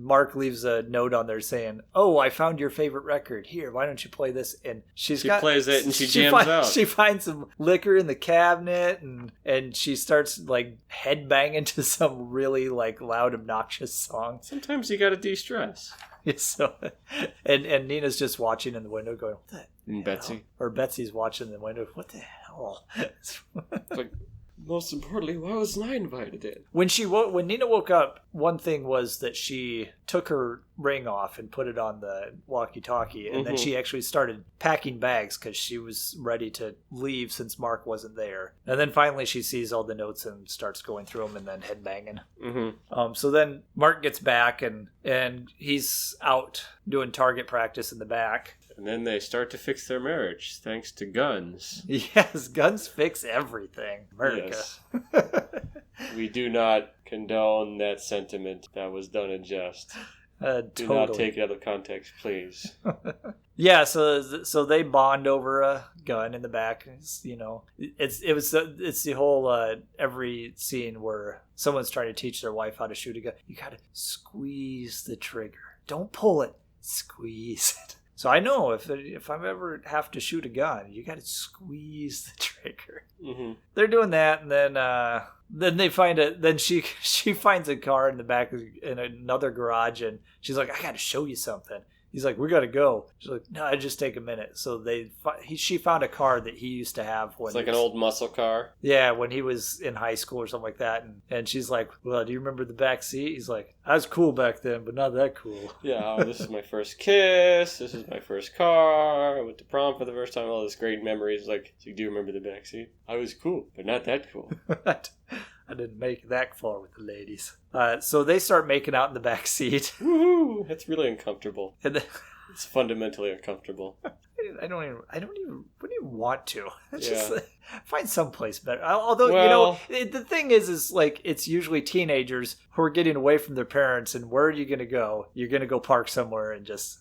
Mark leaves a note on there saying, "Oh, I found your favorite record. Here, why don't you play this?" And she
plays it, and she jams out.
She finds some liquor in the cabinet, and she starts like headbanging to some really like loud, obnoxious song.
Sometimes you gotta de-stress.
So, and Nina's just watching in the window going, what the
and Betsy?
hell? Or Betsy's watching in the window, what the hell?
Like, most importantly, why wasn't I invited in?
When Nina woke up, one thing was that she took her ring off and put it on the walkie-talkie, and then she actually started packing bags because she was ready to leave since Mark wasn't there. And then finally she sees all the notes and starts going through them and then headbanging. So then Mark gets back and he's out doing target practice in the back.
And then they start to fix their marriage, thanks to guns.
Yes, guns fix everything. America.
Yes. We do not condone that sentiment. That was done in jest. Do not take it out of context, please.
Yeah, so they bond over a gun in the back. It's the whole every scene where someone's trying to teach their wife how to shoot a gun. You gotta squeeze the trigger. Don't pull it. Squeeze it. So I know if I ever have to shoot a gun, you got to squeeze the trigger. They're doing that, and then they find it. Then she finds a car in the back in another garage, and she's like, "I got to show you something." He's like, "We got to go." She's like, "No, just take a minute." So she found a car that he used to have when
it's like an old muscle car.
Yeah, when he was in high school or something like that. And she's like, "Well, do you remember the back seat?" He's like, "I was cool back then, but not that cool."
Yeah, this is my first kiss. This is my first car. I went to prom for the first time. All this great memories. Like, so do you remember the back seat? I was cool, but not that cool.
I didn't make it that far with the ladies. So they start making out in the back seat.
Woohoo! That's really uncomfortable.
And
It's fundamentally uncomfortable.
I wouldn't even want to. It's
Yeah.
just find someplace better. Although, the thing is like, it's usually teenagers who are getting away from their parents, and where are you going to go? You're going to go park somewhere and just,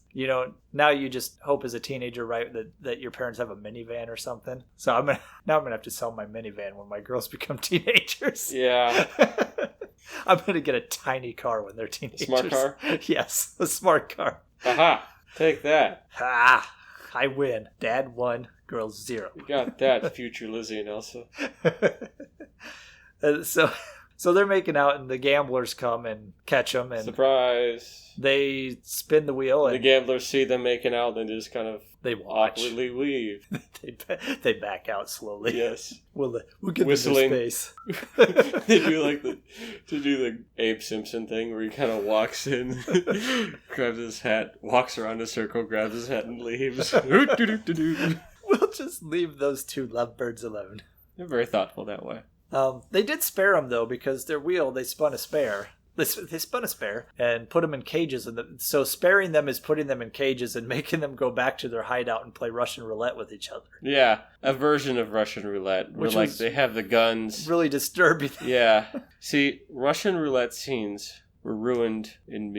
now you just hope as a teenager, right, that your parents have a minivan or something. So I'm going to have to sell my minivan when my girls become teenagers.
Yeah.
I'm going to get a tiny car when they're teenagers.
Smart car?
Yes, a smart car.
Aha! Take that.
Ah, I win. Dad 1, girls 0.
You got that, future Lizzie and Elsa.
So they're making out, and the gamblers come and catch them, and
Surprise!
they spin the wheel,
The
and
gamblers see them making out, and just kind of
they watch.
awkwardly leave.
they back out slowly.
Yes.
We'll give
Whistling.
them space.
They do the Abe Simpson thing where he kind of walks in, grabs his hat, walks around a circle, grabs his hat, and leaves.
We'll just leave those two lovebirds alone.
They're very thoughtful that way.
They did spare them, though, because their wheel, they spun a spare. They spun a spare and put them in cages. So sparing them is putting them in cages and making them go back to their hideout and play Russian roulette with each other.
Yeah, a version of Russian roulette where
Which
like
was
they have the guns.
Really disturbing.
Yeah. See, Russian roulette scenes were ruined in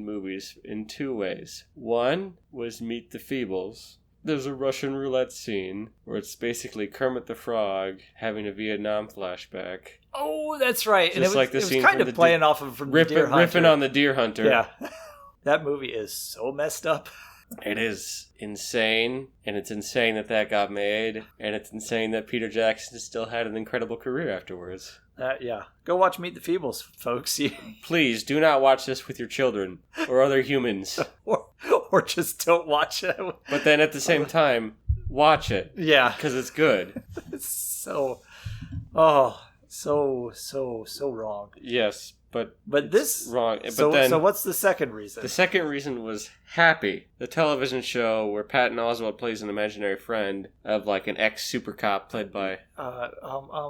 movies in two ways. One was Meet the Feebles. There's a Russian roulette scene where it's basically Kermit the Frog having a Vietnam flashback.
Oh, that's right.
Just like the
it was
scene
kind
from
of playing off of from the Deer Hunter.
riffing on the Deer Hunter.
Yeah. That movie is so messed up.
It is insane, and it's insane that got made, and it's insane that Peter Jackson still had an incredible career afterwards.
Yeah. Go watch Meet the Feebles, folks.
Please, do not watch this with your children or other humans.
or just don't watch it.
But then at the same time, watch it.
Yeah.
Because it's good.
It's so wrong.
Yes,
but this
wrong.
So,
But then,
so what's the second reason?
the second reason was Happy, the television show where Patton Oswalt plays an imaginary friend of like an ex-super cop played by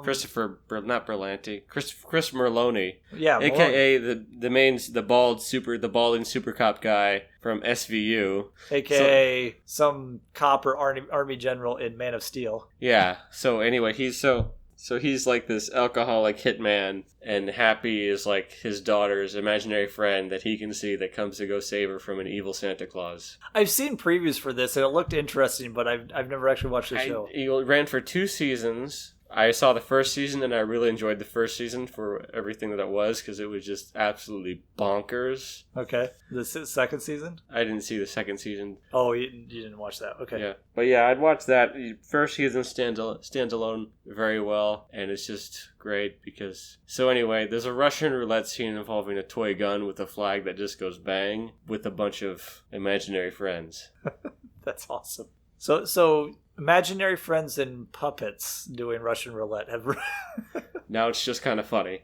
Christopher, not Berlanti, Chris Merloni.
Yeah,
AKA the balding super cop guy from SVU.
AKA some cop or army general in Man of Steel.
Yeah. So anyway, he's like this alcoholic hitman, and Happy is like his daughter's imaginary friend that he can see that comes to go save her from an evil Santa Claus.
I've seen previews for this, and it looked interesting, but I've never actually watched the show.
It ran for 2 seasons. I saw the first season, and I really enjoyed the first season for everything that it was, because it was just absolutely bonkers.
Okay. The second season?
I didn't see the second season.
Oh, you didn't watch that. Okay.
Yeah. But yeah, I'd watch that. First season stands alone very well, and it's just great because... So anyway, there's a Russian roulette scene involving a toy gun with a flag that just goes bang with a bunch of imaginary friends.
That's awesome. So imaginary friends and puppets doing Russian roulette have...
Now it's just kind of funny.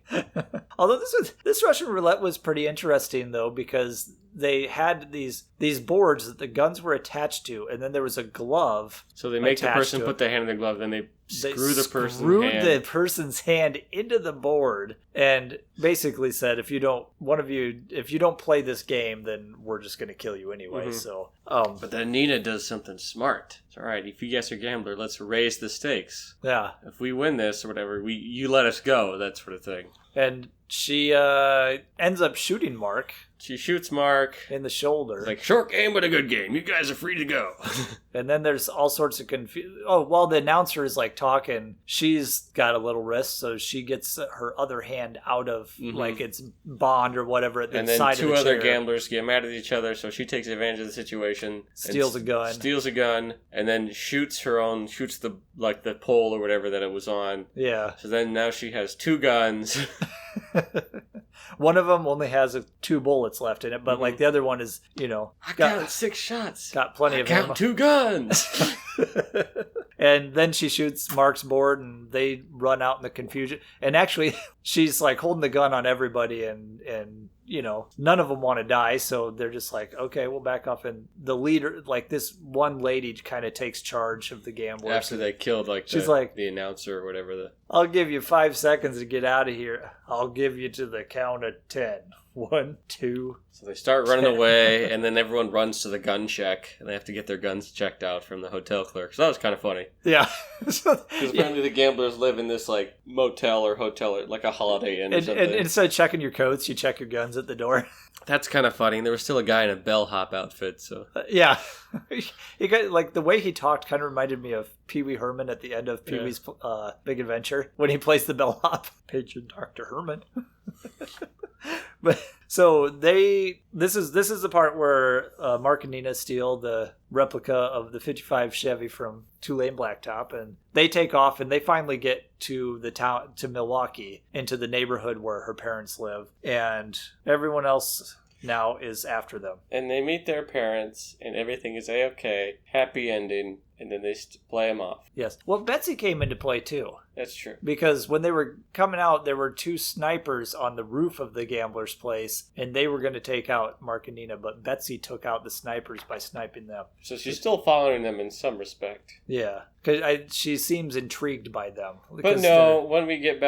Although this Russian roulette was pretty interesting, though, because they had these boards that the guns were attached to, and then there was a glove.
So they make the person put their hand in the glove, then they screw
the person's hand into the board, and basically said, if you don't play this game, then we're just going to kill you anyway. Mm-hmm. So,
but then Nina does something smart. It's all right. If you guys are a gambler, let's raise the stakes.
Yeah.
If we win this or whatever, you let us go. That sort of thing.
And she ends up shooting Mark.
She shoots Mark
in the shoulder.
It's like, short game, but a good game. You guys are free to go.
And then there's all sorts of confusion. Oh, while the announcer is like talking, she's got a little wrist, so she gets her other hand out of like its bond or whatever at the
and then
side of the chair.
2 other gamblers get mad at each other, so she takes advantage of the situation.
Steals a gun,
and then shoots the pole or whatever that it was on.
Yeah.
So then now she has 2 guns.
One of them only has 2 bullets left in it, but like the other one is,
I got 6 shots.
Got plenty of ammo.
2 guns.
And then she shoots Mark's board, and they run out in the confusion. And actually, she's like holding the gun on everybody, and none of them want to die, so they're just like, okay, we'll back off. And the leader, like this one lady, kind of takes charge of the gamblers
after they killed the announcer or whatever.
I'll give you 5 seconds to get out of here. I'll give you to the count of 10. 1, 2.
So they start running away, and then everyone runs to the gun check, and they have to get their guns checked out from the hotel clerk. So that was kind of funny.
Yeah.
Because apparently the gamblers live in this like motel or hotel, or like a Holiday Inn or something. And
instead of checking your coats, you check your guns at the door.
That's kind of funny. And there was still a guy in a bellhop outfit, so...
yeah. He got, like, the way he talked kind of reminded me of Pee Wee Herman at the end of Pee Wee's Big Adventure, when he plays the bellhop. Patron Dr. Herman. But so this is the part where Mark and Nina steal the replica of the 55 Chevy from Two-Lane Blacktop, and they take off, and they finally get to the town, to Milwaukee, into the neighborhood where her parents live, and everyone else now is after them.
And they meet their parents, and everything is A-okay, happy ending, and then they play them off.
Yes. Well, Betsy came into play, too.
That's true.
Because when they were coming out, there were two snipers on the roof of the gambler's place, and they were going to take out Mark and Nina, but Betsy took out the snipers by sniping them.
So she's still following them in some respect.
Yeah, because she seems intrigued by them.
But no, when we get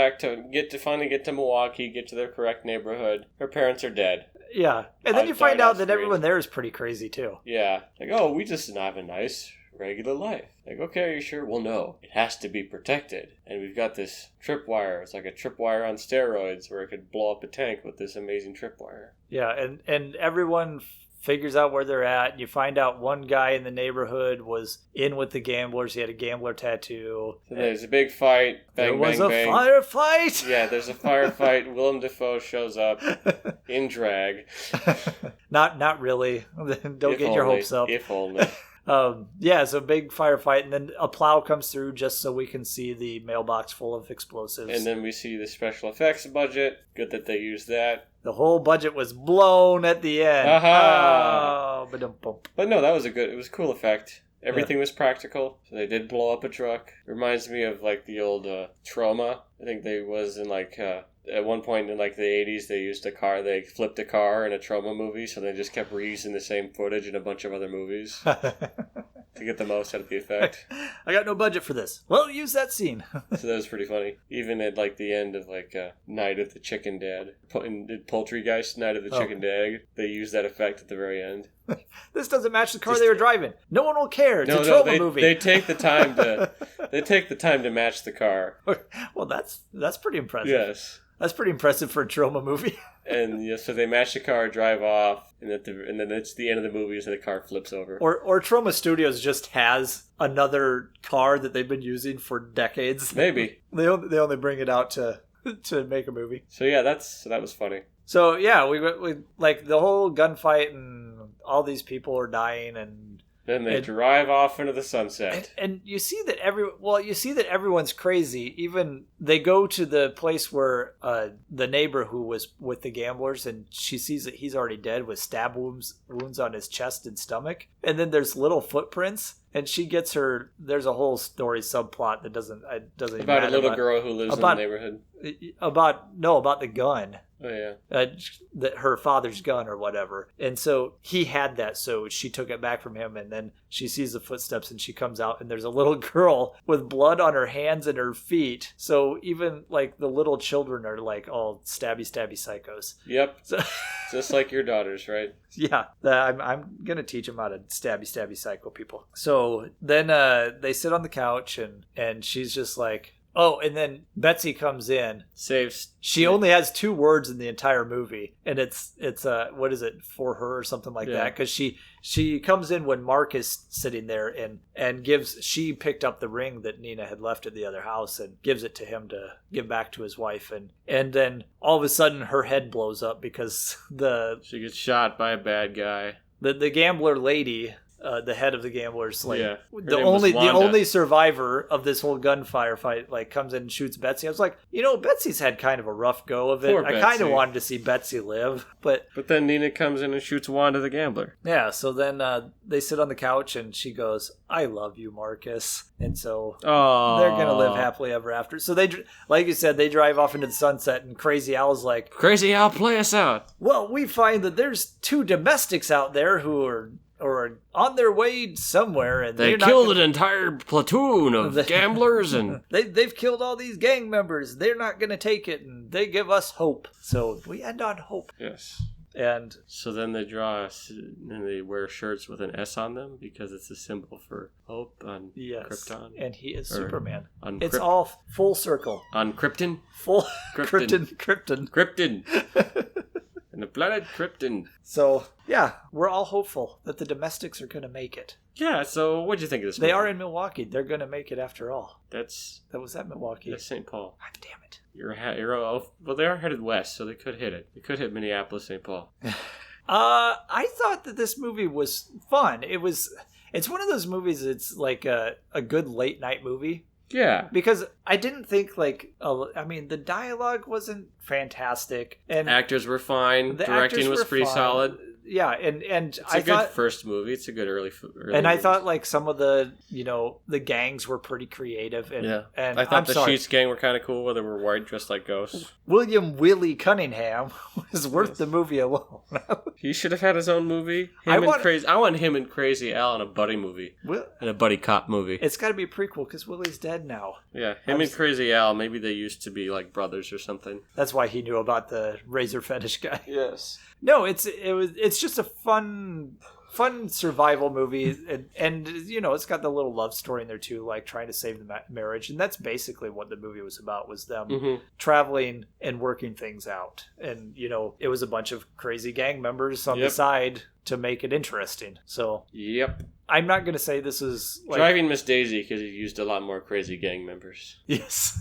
finally get to Milwaukee, get to their correct neighborhood, her parents are dead.
Yeah, and then you find out that everyone there is pretty crazy, too.
Yeah, like, oh, we just have a nice regular life. Like, okay, are you sure? Well, no, it has to be protected. And we've got this tripwire. It's like a tripwire on steroids where it could blow up a tank with this amazing tripwire.
Yeah, and everyone figures out where they're at. And you find out one guy in the neighborhood was in with the gamblers. He had a gambler tattoo.
So there's a big fight. Bang,
there was
bang,
a
bang.
firefight.
Yeah, there's a firefight. Willem Dafoe shows up in drag.
Not really. Don't get your hopes up.
If only.
Yeah, so big firefight, and then a plow comes through just so we can see the mailbox full of explosives.
And then we see the special effects budget. Good that they used that.
The whole budget was blown at the end.
Aha!
Oh, ba-dum-bum.
But no, it was a cool effect. Everything was practical, so they did blow up a truck. Reminds me of like the old Trauma. I think they was in like at one point in like the 80s they flipped a car in a Trauma movie, so they just kept reusing the same footage in a bunch of other movies to get the most out of the effect.
I got no budget for this. Well, use that scene.
So that was pretty funny. Even at like the end of like Night of the Chicken Dad, in Poultrygeist, Night of the Chicken Dad, they used that effect at the very end.
This doesn't match the car they were driving. No one will care. It's a Trauma movie.
They take the time to match the car.
Well, that's pretty impressive.
Yes.
That's pretty impressive for a Trauma movie.
And yeah, so they match the car, drive off, and then it's the end of the movie, so the car flips over.
Or Trauma Studios just has another car that they've been using for decades.
Maybe
they only bring it out to make a movie.
So yeah, that was funny.
So yeah, we like the whole gunfight, and all these people are dying, and
then they drive off into the sunset.
And you see that everyone's crazy. Even they go to the place where the neighbor who was with the gamblers, and she sees that he's already dead with stab wounds on his chest and stomach. And then there's little footprints, and she gets her. There's a whole story subplot that doesn't
about a little girl who lives in the neighborhood.
About the gun.
Oh yeah,
that her father's gun or whatever, and so he had that, so she took it back from him, and then she sees the footsteps, and she comes out, and there's a little girl with blood on her hands and her feet. So even like the little children are like all stabby psychos.
Yep. So, just like your daughters, right?
Yeah, I'm gonna teach them how to stabby psycho people. So then they sit on the couch, and she's just like. Oh, and then Betsy comes in.
Saves.
She only has 2 words in the entire movie, and it's what is it, for her or something like that? Because she comes in when Mark is sitting there and she picked up the ring that Nina had left at the other house and gives it to him to give back to his wife, and then all of a sudden her head blows up because
she gets shot by a bad guy.
The gambler lady. The head of the gamblers, like the
Wanda.
only survivor of this whole gunfire fight, like comes in and shoots Betsy. I was like, Betsy's had kind of a rough go of it.
Poor
I kind of wanted to see Betsy live, but
then Nina comes in and shoots Wanda the gambler.
Yeah, so then they sit on the couch and she goes, "I love you, Marcus," and so they're gonna live happily ever after. So they, like you said, they drive off into the sunset, and Crazy Al's like,
"Crazy Al, play us out."
Well, we find that there's 2 domestics out there who are on their way somewhere, and
they killed an entire platoon of gamblers, and
they've killed all these gang members. They're not going to take it, and they give us hope. So we end on hope.
Yes.
And
so then they and they wear shirts with an S on them because it's a symbol for hope on Krypton.
And he is Superman.
It's
all full circle.
On Krypton?
Full Krypton.
And the planet Krypton.
So, yeah, we're all hopeful that the domestics are going to make it.
Yeah, so what'd you think of this
They
movie?
are in Milwaukee. They're going to make it after all.
That
was at Milwaukee.
That's St. Paul.
God damn it.
Well, they are headed west, so they could hit it. They could hit Minneapolis, St. Paul.
I thought that this movie was fun. It's one of those movies that's like a good late night movie.
Yeah.
Because I didn't think the dialogue wasn't fantastic. And
actors were fine. Directing was pretty solid.
Yeah, and
it's a good first movie. It's a good early
and
movie.
I thought like some of the the gangs were pretty creative. And
I thought the Sheets gang were kind of cool, where they were white dressed like ghosts.
William Willie Cunningham was worth the movie alone.
He should have had his own movie. I want him and Crazy Al in a buddy movie. In a buddy cop movie.
It's got to be a prequel because Willie's dead now.
Yeah, him and Crazy Al. Maybe they used to be like brothers or something.
That's why he knew about the razor fetish guy.
Yes.
No, it's just a fun survival movie, and it's got the little love story in there too, like trying to save the marriage, and that's basically what the movie was about, was them traveling and working things out, and it was a bunch of crazy gang members on the side to make it interesting. So I'm not gonna say this is like
Driving Miss Daisy, because he used a lot more crazy gang members.
Yes.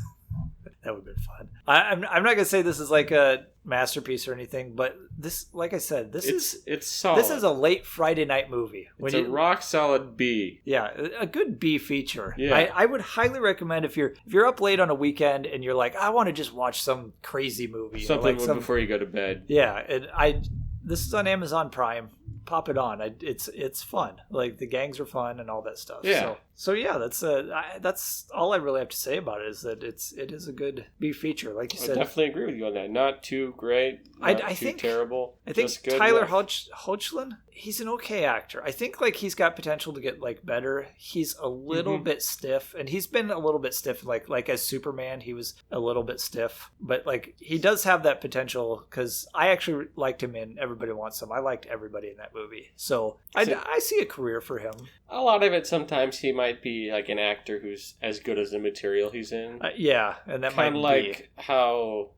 That would have been fun. I'm not gonna say this is like a masterpiece or anything, but this, like I said, it's solid. This is a late Friday night movie.
It's a rock solid B.
Yeah, a good B feature.
Yeah.
I would highly recommend if you're up late on a weekend and you're like, I want to just watch some crazy movie,
something before you go to bed.
Yeah, and this is on Amazon Prime. Pop it on. It's fun. Like the gangs are fun and all that stuff.
Yeah.
So yeah, that's all I really have to say about it, is that it is a good B feature. Like you said,
I definitely agree with you on that. Not too great. I think terrible.
I think Tyler Hoechlin, he's an okay actor. I think like he's got potential to get like better. He's a little bit stiff, and he's been a little bit stiff. Like as Superman, he was a little bit stiff, but like he does have that potential, because I actually liked him in Everybody Wants Some. I liked everybody in that movie, so I see a career for him.
A lot of it, sometimes he might be like an actor who's as good as the material he's in.
And that
kind of like how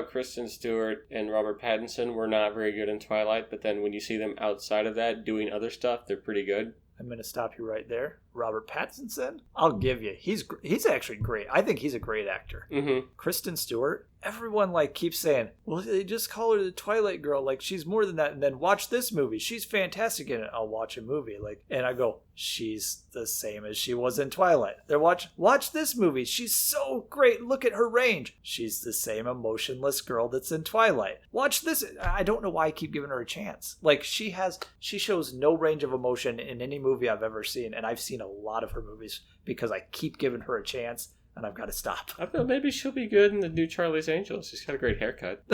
Kristen Stewart and Robert Pattinson were not very good in Twilight, but then when you see them outside of that doing other stuff, they're pretty good.
I'm going to stop you right there. Robert Pattinson, I'll give you. He's actually great. I think he's a great actor.
Mm-hmm.
Kristen Stewart, everyone like keeps saying, well, they just call her the Twilight girl. Like she's more than that. And then watch this movie. She's fantastic in it. I'll watch a movie. And I go, she's the same as she was in Twilight. Then watch this movie. She's so great. Look at her range. She's the same emotionless girl that's in Twilight. Watch this. I don't know why I keep giving her a chance. Like she shows no range of emotion in any movie I've ever seen. And I've seen a lot of her movies because I keep giving her a chance, and I've got to stop.
I feel maybe she'll be good in the new Charlie's Angels. She's got a great haircut.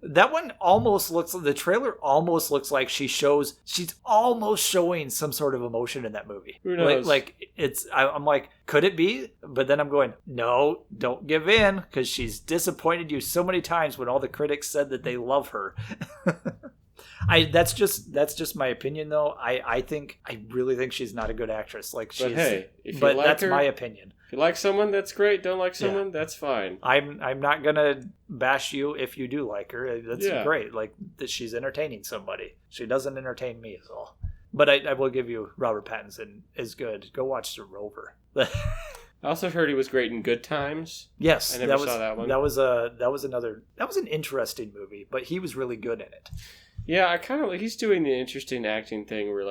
That one the trailer almost looks like she's almost showing some sort of emotion in that movie.
Who knows?
I'm like, could it be? But then I'm going, no, don't give in, because she's disappointed you so many times when all the critics said that they love her. That's just my opinion, though. I really think she's not a good actress. That's my opinion.
If you like someone, that's great. Don't like someone, that's fine.
I'm not gonna bash you if you do like her. That's great. Like that, she's entertaining somebody. She doesn't entertain me is all. But I will give you Robert Pattinson is good. Go watch The Rover.
I also heard he was great in Good Times.
Yes,
I never saw that one.
That was an interesting movie, but he was really good in it.
Yeah, I kind of like, he's doing the interesting acting thing where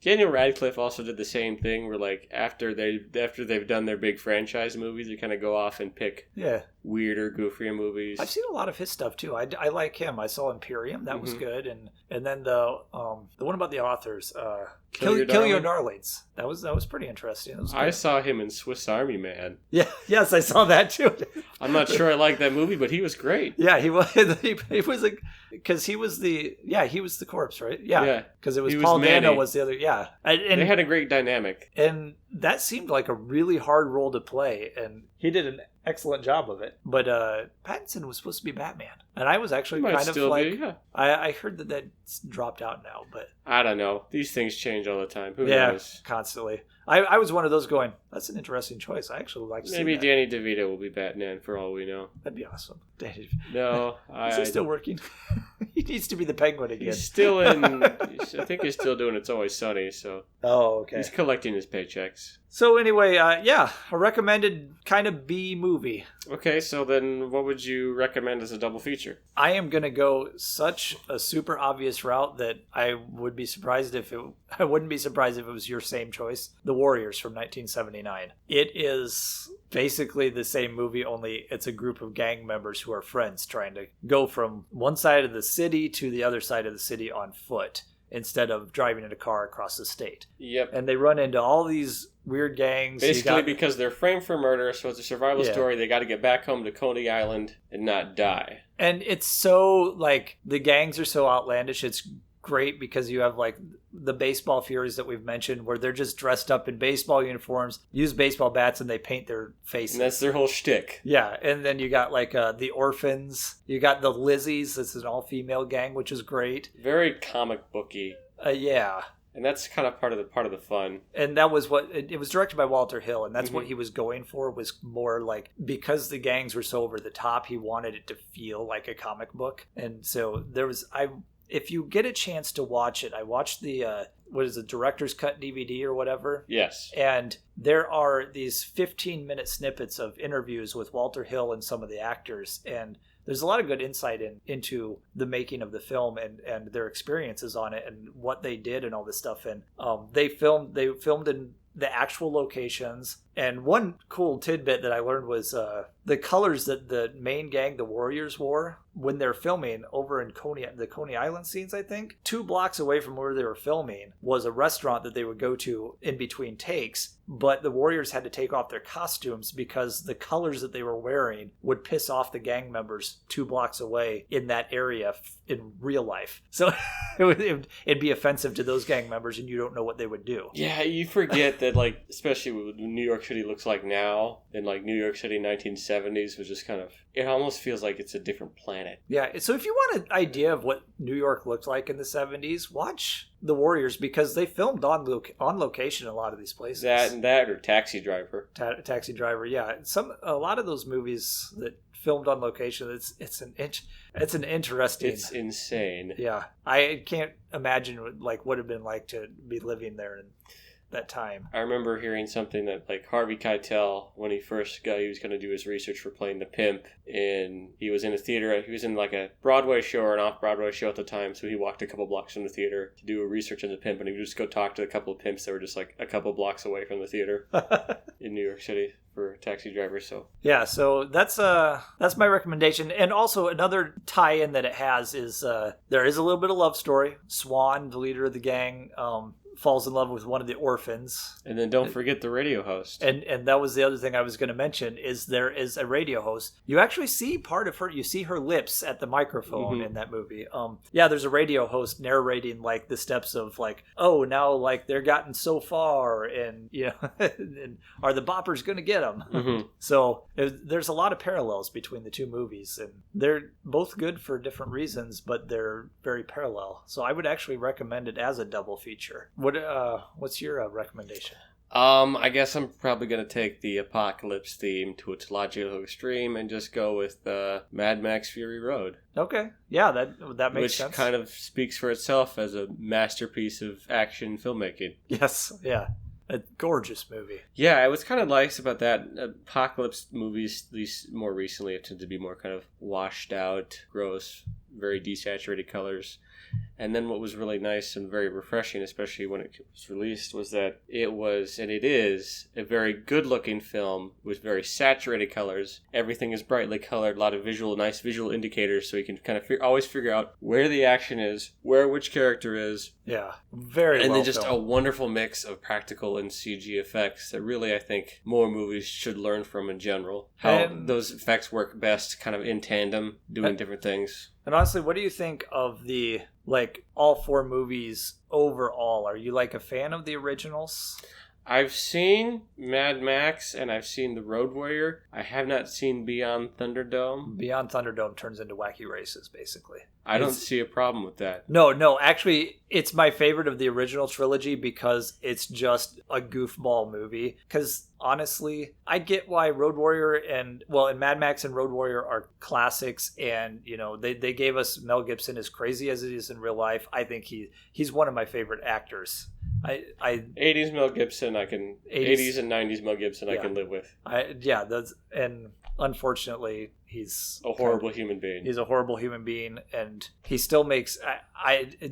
Daniel Radcliffe also did the same thing where after they've done their big franchise movies, they kind of go off and pick weirder, goofier movies.
I've seen a lot of his stuff too. I like him. I saw Imperium, that was good, and then the one about the authors, Kill Your Darlings. That was pretty interesting.
I saw him in Swiss Army Man.
Yeah, yes, I saw that too.
I'm not sure I like that movie, but he was great.
Yeah, he was. He was because he was the corpse, right? Yeah, because it was Paul Dano was the other. Yeah, and
they had a great dynamic,
and that seemed like a really hard role to play, and he did an excellent job of it. But Pattinson was supposed to be Batman, and I was actually kind of like, I heard that's dropped out now, but
I don't know. These things change all the time. Who knows?
Constantly. I was one of those going, that's an interesting choice. I actually like to see that.
Maybe Danny DeVito will be Batman for all we know.
That'd be awesome.
No,
is he still working? He needs to be the Penguin again.
He's still in. I think he's still doing It's Always Sunny. So.
Oh, okay.
He's collecting his paychecks.
So anyway, a recommended kind of B movie.
Okay, so then what would you recommend as a double feature?
I am going to go such a super obvious route that I wouldn't be surprised if it was your same choice. The Warriors from 1979. It is basically the same movie, only it's a group of gang members who are friends trying to go from one side of the city to the other side of the city on foot, instead of driving in a car across the state.
Yep.
And they run into all these weird gangs.
Basically because they're framed for murder, so it's a survival story. They got to get back home to Coney Island and not die.
And it's so, like, the gangs are so outlandish. It's great because you have, like, the baseball furies that we've mentioned where they're just dressed up in baseball uniforms, use baseball bats, and they paint their faces.
And that's their whole shtick.
Yeah, and then you got, like, the Orphans. You got the Lizzies. This is an all-female gang, which is great.
Very comic booky.
Yeah.
And that's kind of part of the fun.
And that was what it was directed by Walter Hill, and that's what he was going for, was more like, because the gangs were so over the top, he wanted it to feel like a comic book. And so if you get a chance to watch it, I watched the director's cut DVD or whatever.
Yes.
And there are these 15-minute snippets of interviews with Walter Hill and some of the actors, and there's a lot of good insight into the making of the film and their experiences on it and what they did and all this stuff. And they filmed in the actual locations. And one cool tidbit that I learned was the colors that the main gang, the Warriors, wore when they're filming over in the Coney Island scenes, I think. 2 blocks away from where they were filming was a restaurant that they would go to in between takes. But the Warriors had to take off their costumes because the colors that they were wearing would piss off the gang members 2 blocks away in that area in real life. So it'd be offensive to those gang members, and you don't know what they would do.
Yeah, you forget that, like, especially what New York City looks like now, and like New York City 1970s was just kind of, it almost feels like it's a different planet.
Yeah, so if you want an idea of what New York looked like in the 70s, watch The Warriors, because they filmed on location in a lot of these places.
That or Taxi Driver.
Taxi Driver, yeah. A lot of those movies that filmed on location, it's an interesting.
It's insane.
Yeah, I can't imagine what would have been like to be living there in that time.
I remember hearing something that, like, Harvey Keitel, when he first got, he was going to do his research for playing the pimp, and he was in a theater, he was in like a Broadway show or an off-Broadway show at the time, so he walked a couple blocks from the theater to do a research on the pimp, and he would just go talk to a couple of pimps that were just like a couple blocks away from the theater in New York City for Taxi Driver. So
yeah, so that's my recommendation. And also another tie-in that it has is there is a little bit of love story. Swan, the leader of the gang, falls in love with one of the orphans.
And then don't forget the radio host.
And that was the other thing I was going to mention, is there is a radio host. You actually see part of her, you see her lips at the microphone in that movie. There's a radio host narrating, like, the steps of, like, oh, now, like, they're gotten so far, and, you know, and are the boppers going to get them? So there's a lot of parallels between the two movies, and they're both good for different reasons, but they're very parallel. So I would actually recommend it as a double feature. What's your recommendation?
I guess I'm probably going to take the apocalypse theme to its logical extreme and just go with Mad Max Fury Road. Okay. Yeah, that makes sense. Which kind of speaks for itself as a masterpiece of action filmmaking. Yes, yeah. A gorgeous movie. Yeah, what's kind of nice about that, apocalypse movies, at least more recently, have tended to be more kind of washed out, gross, very desaturated colors. And then what was really nice and very refreshing, especially when it was released, was that it was, and it is, a very good-looking film with very saturated colors. Everything is brightly colored, a lot of nice visual indicators, so you can kind of always figure out where the action is, where which character is. Yeah, very And then just filmed. A wonderful mix of practical and CG effects that really, I think, more movies should learn from in general. How those effects work best kind of in tandem, doing different things. And honestly, what do you think of the, like, all 4 movies overall? Are you, like, a fan of the originals? I've seen Mad Max and I've seen The Road Warrior. I have not seen Beyond Thunderdome.
Beyond Thunderdome turns into wacky races, basically.
I don't see a problem with that.
No, actually, it's my favorite of the original trilogy because it's just a goofball movie. Because honestly, I get why Road Warrior and Mad Max and Road Warrior are classics, and they gave us Mel Gibson, as crazy as it is in real life. I think he's one of my favorite actors.
80s Mel Gibson, 80s and 90s Mel Gibson, I can live with.
And unfortunately, he's
a horrible human being.
He's a horrible human being, and he still makes.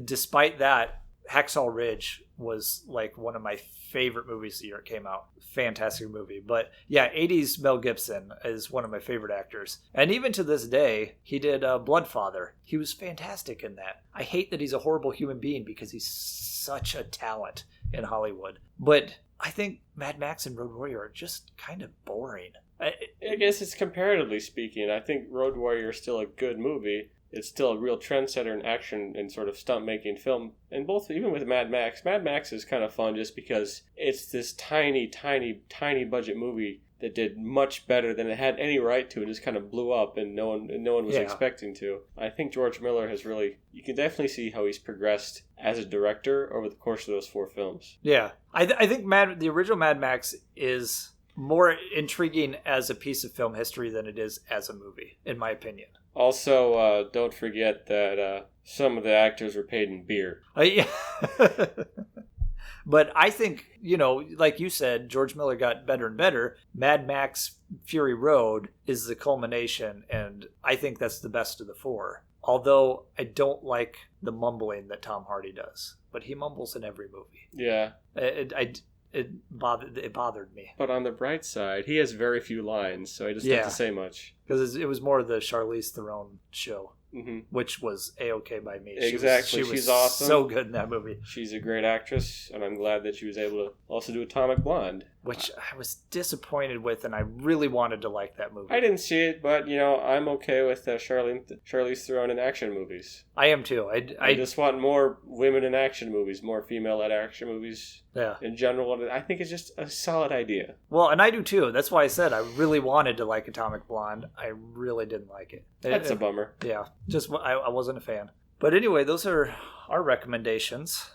Despite that, Hacksaw Ridge was like one of my favorite movies the year it came out. Fantastic movie. But yeah, 80s Mel Gibson is one of my favorite actors. And even to this day, he did Bloodfather. He was fantastic in that. I hate that he's a horrible human being because he's such a talent in Hollywood. But I think Mad Max and Road Warrior are just kind of boring.
I guess it's comparatively speaking. I think Road Warrior is still a good movie. It's still a real trendsetter in action and sort of stunt-making film. And even with Mad Max is kind of fun just because it's this tiny, tiny, tiny budget movie that did much better than it had any right to. It just kind of blew up and no one was expecting to. I think George Miller has really... You can definitely see how he's progressed as a director over the course of those 4 films.
Yeah. I think the original Mad Max is more intriguing as a piece of film history than it is as a movie, in my opinion.
Also, don't forget that some of the actors were paid in beer.
Yeah. But I think, like you said, George Miller got better and better. Mad Max Fury Road is the culmination, and I think that's the best of the 4. Although I don't like the mumbling that Tom Hardy does. But he mumbles in every movie.
Yeah.
It bothered me.
But on the bright side, he has very few lines, so he doesn't have to say much.
Because it was more the Charlize Theron show, which was A-okay by me.
Exactly. She's awesome.
So good in that movie.
She's a great actress, and I'm glad that she was able to also do Atomic Blonde.
Which I was disappointed with, and I really wanted to like that movie.
I didn't see it, but, I'm okay with Charlize Theron in action movies.
I am too.
I just want more women in action movies, more female-led action movies.
Yeah.
In general, I think it's just a solid idea.
Well, and I do too. That's why I said I really wanted to like Atomic Blonde. I really didn't like it.
That's a bummer.
Yeah. Just I wasn't a fan. But anyway, those are our recommendations.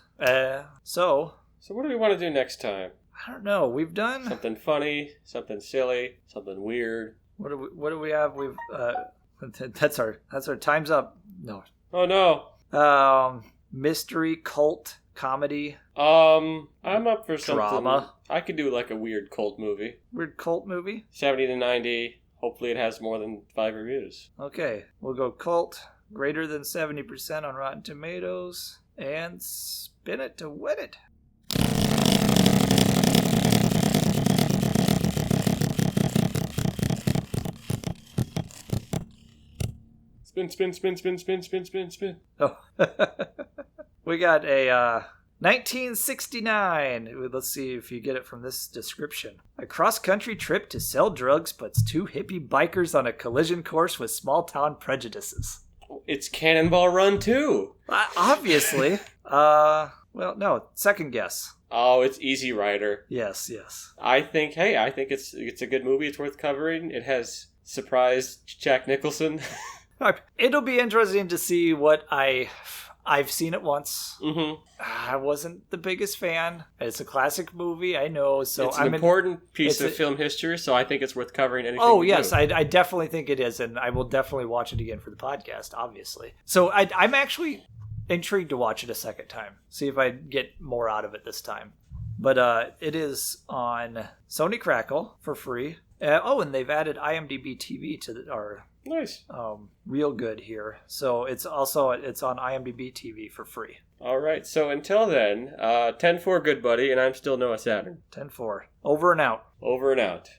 So
what do we want to do next time?
I don't know. We've done
something funny, something silly, something weird.
What do we have? We've that's our time's up. No.
Oh no.
Mystery, cult, comedy.
I'm up for something.
Drama.
I could do like a weird cult movie.
Weird cult movie?
70 to 90. Hopefully it has more than 5 reviews.
Okay. We'll go cult, greater than 70% on Rotten Tomatoes, and spin it to win it.
Spin, spin, spin, spin, spin, spin, spin, spin.
Oh. We got a 1969. Let's see if you get it from this description. A cross-country trip to sell drugs puts 2 hippie bikers on a collision course with small-town prejudices.
It's Cannonball Run 2.
Obviously. Well, no. Second guess.
Oh, it's Easy Rider.
Yes.
I think it's a good movie. It's worth covering. It has surprised Jack Nicholson.
It'll be interesting to see what I've seen it once.
Mm-hmm.
I wasn't the biggest fan. It's a classic movie, I know. So
it's an important piece of film history, so I think it's worth covering anything.
Oh, yes, I definitely think it is, and I will definitely watch it again for the podcast, obviously. So I'm actually intrigued to watch it a second time. See if I get more out of it this time. But it is on Sony Crackle for free. And they've added IMDb TV to our...
Nice.
Real good here. So it's on IMDb TV for free.
All right. So until then, 10-4 good buddy, and I'm still Noah Saturn.
10-4. Over and out.
Over and out.